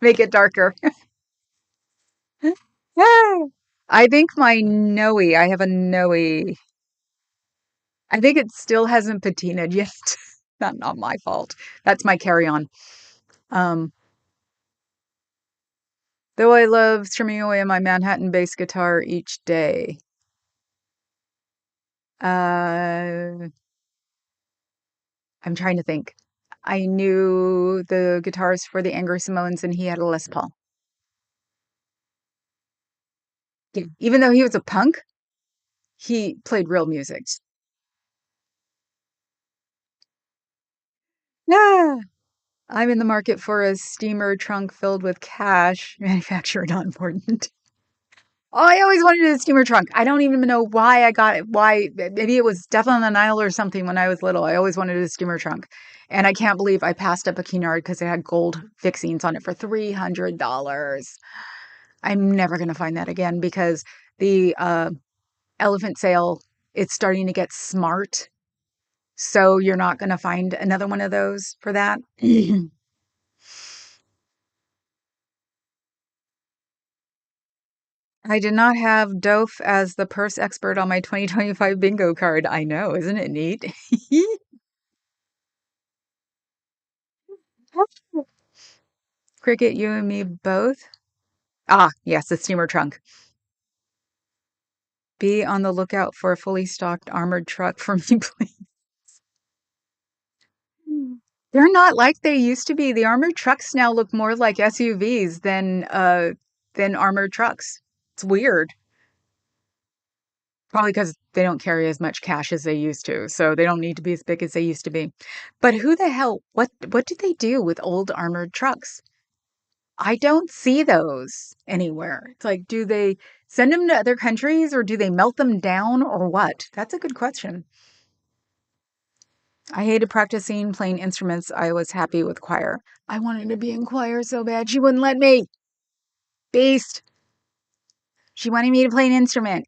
make it darker. I think my Noe, I have a Noe. I think it still hasn't patinaed yet. Not my fault. That's my carry-on. Um, though I love strumming away on my Manhattan bass guitar each day. I'm trying to think. I knew the guitarist for the Angry Samoans, and he had a Les Paul. Yeah. Even though he was a punk, he played real music. Yeah. I'm in the market for a steamer trunk filled with cash. Manufacturer not important. Oh, I always wanted a steamer trunk. I don't even know why I got it. Why? Maybe it was Death on the Nile or something when I was little. I always wanted a steamer trunk. And I can't believe I passed up a Cunard because it had gold fixings on it for $300. I'm never going to find that again because the elephant sale, it's starting to get smart. So you're not going to find another one of those for that. I did not have Dof as the purse expert on my 2025 bingo card. I know, isn't it neat? Cricket, you and me both. Ah, yes, the steamer trunk. Be on the lookout for a fully stocked armored truck for me, please. They're not like they used to be. The armored trucks now look more like SUVs than armored trucks. It's weird. Probably because they don't carry as much cash as they used to, so they don't need to be as big as they used to be. But who the hell, what do they do with old armored trucks? I don't see those anywhere. It's like, do they send them to other countries or do they melt them down or what? That's a good question. I hated practicing playing instruments. I was happy with choir. I wanted to be in choir so bad. She wouldn't let me. Beast. She wanted me to play an instrument.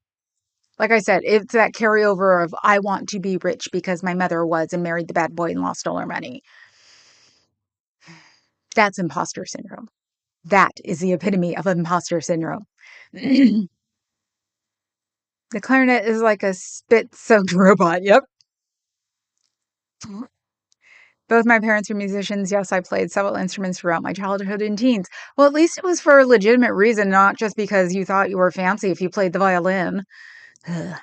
Like I said, it's that carryover of I want to be rich because my mother was and married the bad boy and lost all her money. That's imposter syndrome. That is the epitome of imposter syndrome. The clarinet is like a spit soaked robot. Yep. Both my parents were musicians. Yes, I played several instruments throughout my childhood and teens. Well, at least it was for a legitimate reason, not just because you thought you were fancy if you played the violin. Ugh.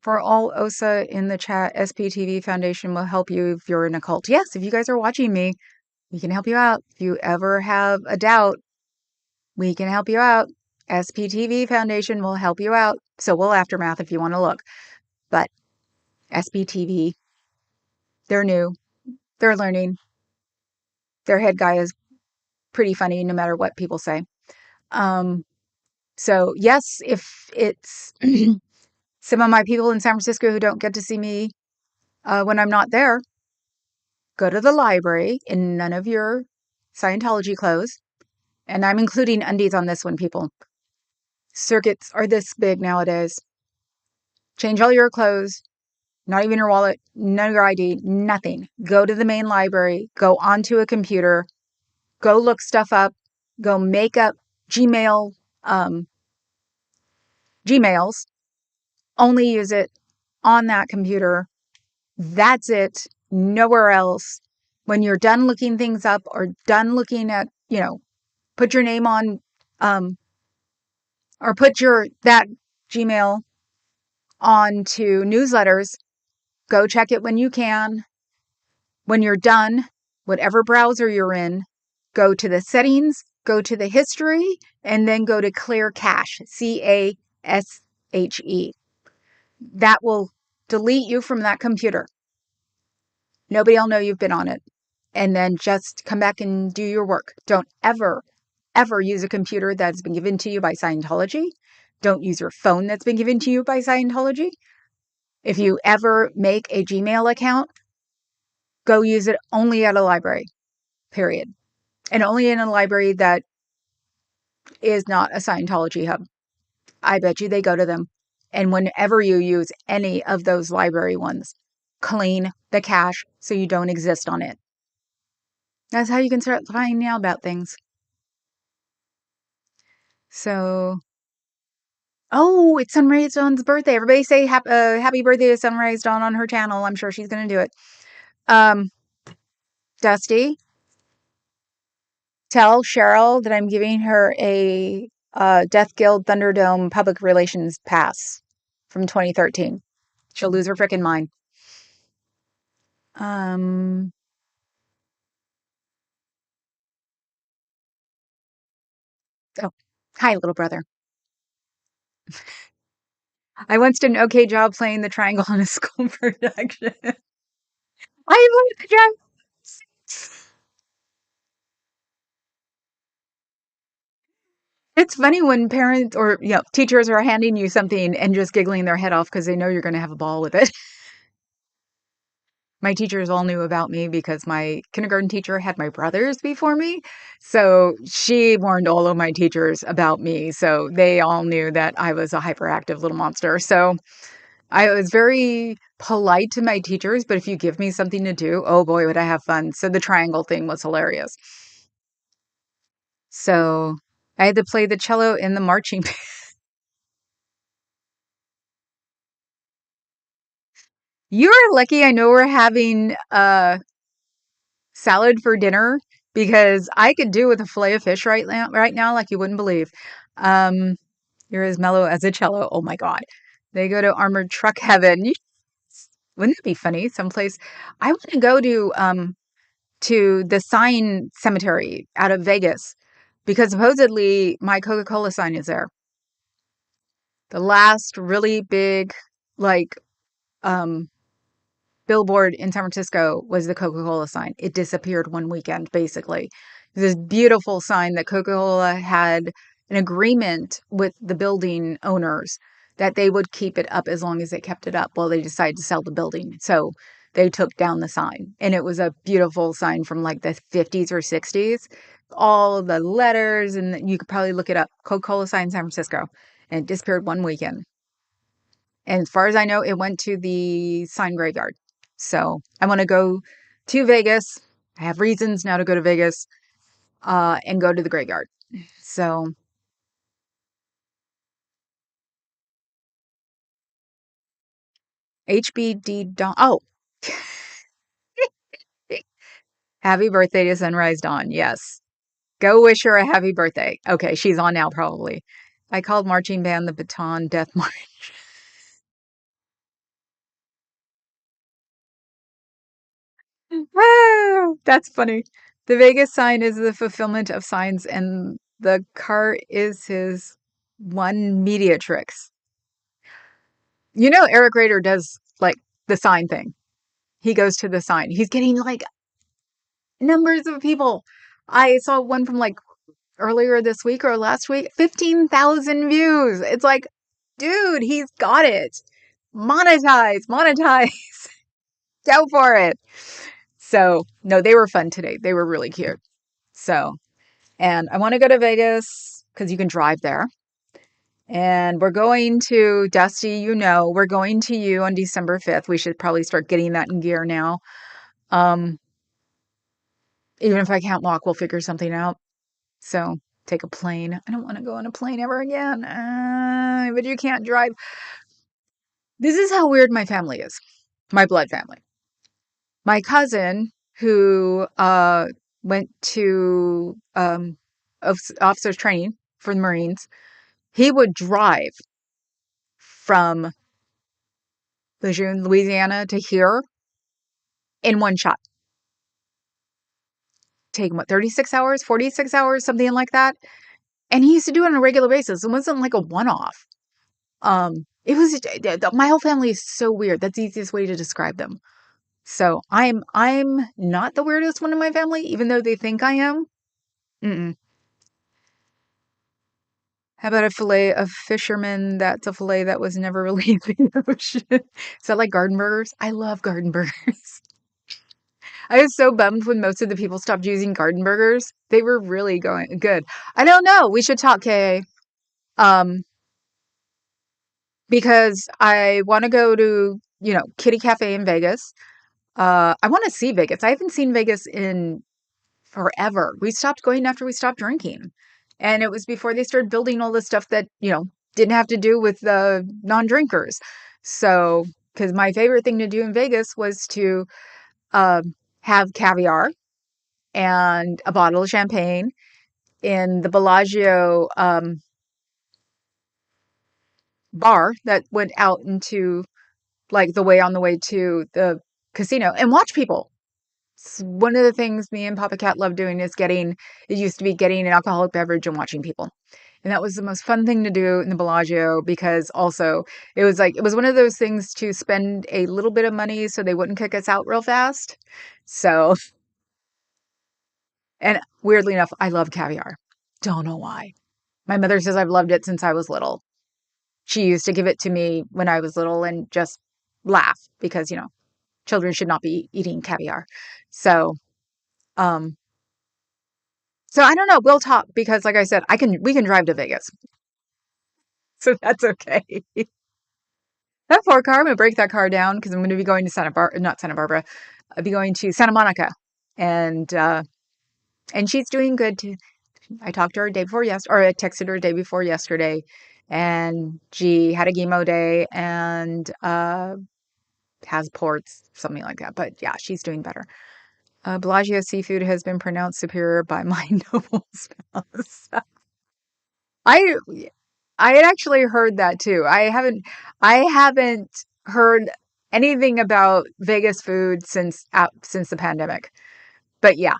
For all OSA in the chat, SPTV Foundation will help you if you're in a cult. Yes, if you guys are watching me, we can help you out. If you ever have a doubt, we can help you out. SPTV Foundation will help you out. So will Aftermath if you want to look. But SPTV, they're new. They're learning. Their head guy is pretty funny no matter what people say. Um, so yes, if it's some of my people in San Francisco who don't get to see me when I'm not there, go to the library in none of your Scientology clothes. And I'm including undies on this one, people. Circuits are this big nowadays. Change all your clothes, not even your wallet, none of your ID, nothing. Go to the main library, go onto a computer, go look stuff up, go make up Gmail, um, Gmails, only use it on that computer. That's it. Nowhere else. When you're done looking things up or done looking at, put your name on or put your that Gmail onto newsletters. Go check it when you can. When you're done, whatever browser you're in, go to the settings, go to the history, and then go to clear cache, CASHE. That will delete you from that computer. Nobody will know you've been on it. And then just come back and do your work. Don't ever, ever use a computer that's been given to you by Scientology. Don't use your phone that's been given to you by Scientology. If you ever make a Gmail account, go use it only at a library, period. And only in a library that is not a Scientology hub. I bet you they go to them. And whenever you use any of those library ones, clean the cache so you don't exist on it. That's how you can start finding out about things. So, oh, it's Sunrise Dawn's birthday. Everybody say happy birthday to Sunrise Dawn on her channel. I'm sure she's going to do it. Um, Dusty, tell Cheryl that I'm giving her a Death Guild Thunderdome public relations pass from 2013. She'll lose her freaking mind. Um, oh, hi, little brother. I once did an okay job playing the triangle in a school production. I love the job. It's funny when parents or teachers are handing you something and just giggling their head off because they know you're going to have a ball with it. My teachers all knew about me because my kindergarten teacher had my brothers before me. So she warned all of my teachers about me. So they all knew that I was a hyperactive little monster. So I was very polite to my teachers, but if you give me something to do, oh boy, would I have fun. So the triangle thing was hilarious. So I had to play the cello in the marching band. You're lucky I know we're having salad for dinner because I could do with a fillet of fish right now, like you wouldn't believe. Um, you're as mellow as a cello. Oh my God. They go to armored truck heaven. Wouldn't it be funny? Someplace I want to the sign cemetery out of Vegas because supposedly my Coca-Cola sign is there. The last really big, like, um, billboard in San Francisco was the Coca-Cola sign. It disappeared one weekend, basically. This beautiful sign that Coca-Cola had an agreement with the building owners that they would keep it up as long as they kept it up. Well, they decided to sell the building. So they took down the sign. And it was a beautiful sign from like the 50s or 60s. All the letters, and you could probably look it up. Coca-Cola sign, San Francisco. And it disappeared one weekend. And as far as I know, it went to the sign graveyard. So I want to go to Vegas. I have reasons now to go to Vegas and go to the graveyard. So HBD Dawn. Oh, happy birthday to Sunrise Dawn. Yes. Go wish her a happy birthday. Okay, she's on now, probably. I called marching band the Baton Death March. Ah, that's funny. The Vegas sign is the fulfillment of signs, and the car is his one media tricks. Eric Rader does like the sign thing. He goes to the sign. He's getting like numbers of people. I saw one from like earlier this week or last week, 15,000 views. It's like, dude, he's got it. Monetize, monetize. Go for it. So, no, they were fun today. They were really cute. So, and I want to go to Vegas because you can drive there. And we're going to Dusty, we're going to you on December 5th. We should probably start getting that in gear now. Um, even if I can't walk, we'll figure something out. So take a plane. I don't want to go on a plane ever again. But you can't drive. This is how weird my family is. My blood family. My cousin, who went to officers training for the Marines, He would drive from Lejeune, Louisiana to here in one shot. Take him, what, 36 hours, 46 hours, something like that. And he used to do it on a regular basis. It wasn't like a one-off. It was my whole family is so weird. That's the easiest way to describe them. So I'm not the weirdest one in my family, even though they think I am. Mm-mm. How about a fillet of fisherman? That's a fillet that was never really in the ocean. Is that like garden burgers? I love garden burgers. I was so bummed when most of the people stopped using garden burgers. They were really going good. I don't know. We should talk, Kay. Um, because I want to go to, Kitty Cafe in Vegas. I want to see Vegas. I haven't seen Vegas in forever. We stopped going after we stopped drinking. And it was before they started building all this stuff that, didn't have to do with the non-drinkers. So, because my favorite thing to do in Vegas was to have caviar and a bottle of champagne in the Bellagio bar that went out into like the way on the way to the casino and watch people. One of the things me and Papa Cat love doing is it used to be getting an alcoholic beverage and watching people. And that was the most fun thing to do in the Bellagio because also it was one of those things to spend a little bit of money so they wouldn't kick us out real fast. So, and weirdly enough, I love caviar. Don't know why. My mother says I've loved it since I was little. She used to give it to me when I was little and just laugh because, children should not be eating caviar. So, um, so I don't know. We'll talk because, like I said, we can drive to Vegas, so that's okay. That Ford car, I'm gonna break that car down because I'm going to be going to not Santa Barbara. I'll be going to Santa Monica, and she's doing good too. I talked to her day before yesterday, or I texted her day before yesterday, and she had a chemo day and has ports, something like that. But yeah, she's doing better. Bellagio seafood has been pronounced superior by my noble spouse. I I had actually heard that too. I haven't heard anything about Vegas food since the pandemic. But yeah,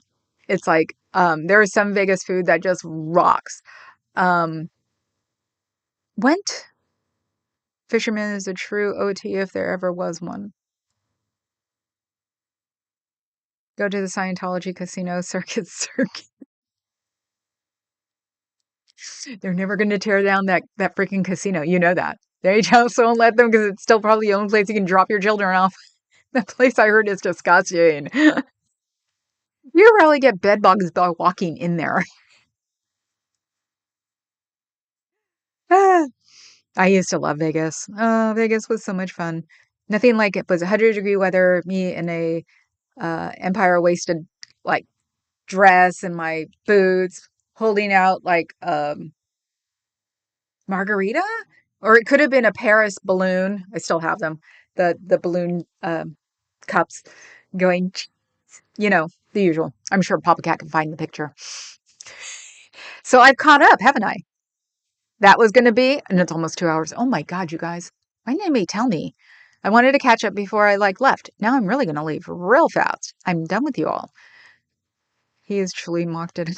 it's like there is some Vegas food that just rocks. Um went Fisherman is a true OT if there ever was one. Go to the Scientology casino circuit. They're never going to tear down that freaking casino. You know that. They just won't let them because it's still probably the only place you can drop your children off. That place I heard is disgusting. You probably get bed bugs by walking in there. I used to love Vegas. Oh, Vegas was so much fun. Nothing like it was 100-degree weather, me in a empire waisted like dress and my boots, holding out like margarita, or it could have been a Paris balloon. I still have them. The balloon cups going, the usual. I'm sure Papa Cat can find the picture. So I've caught up, haven't I? That was going to be, and it's almost 2 hours. Oh my God, you guys. My name may tell me. I wanted to catch up before I left. Now I'm really going to leave real fast. I'm done with you all. He is truly mocked it.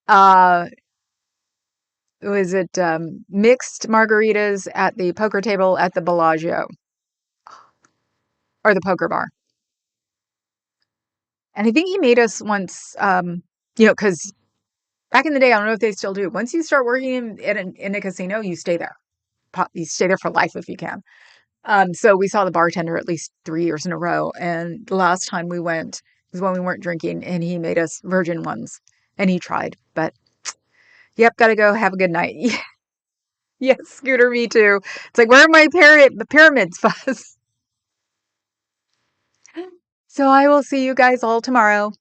Uh, was it mixed margaritas at the poker table at the Bellagio or the poker bar? And I think he made us once, because back in the day, I don't know if they still do. Once you start working in a casino, you stay there. You stay there for life if you can. So we saw the bartender at least 3 years in a row. And the last time we went was when we weren't drinking and he made us virgin ones and he tried, but yep, gotta go. Have a good night. Yes, Scooter, me too. It's like, where are my pyramids, Fuzz? So I will see you guys all tomorrow.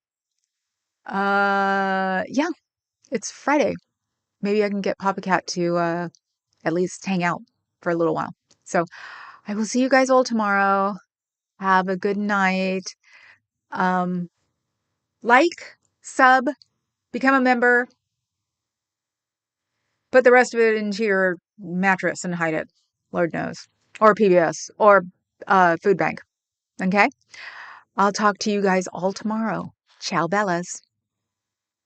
Yeah, it's Friday. Maybe I can get Papa Cat to, at least hang out for a little while. So I will see you guys all tomorrow. Have a good night. Um, like, sub, become a member. Put the rest of it into your mattress and hide it. Lord knows. Or PBS or food bank. Okay? I'll talk to you guys all tomorrow. Ciao, Bellas.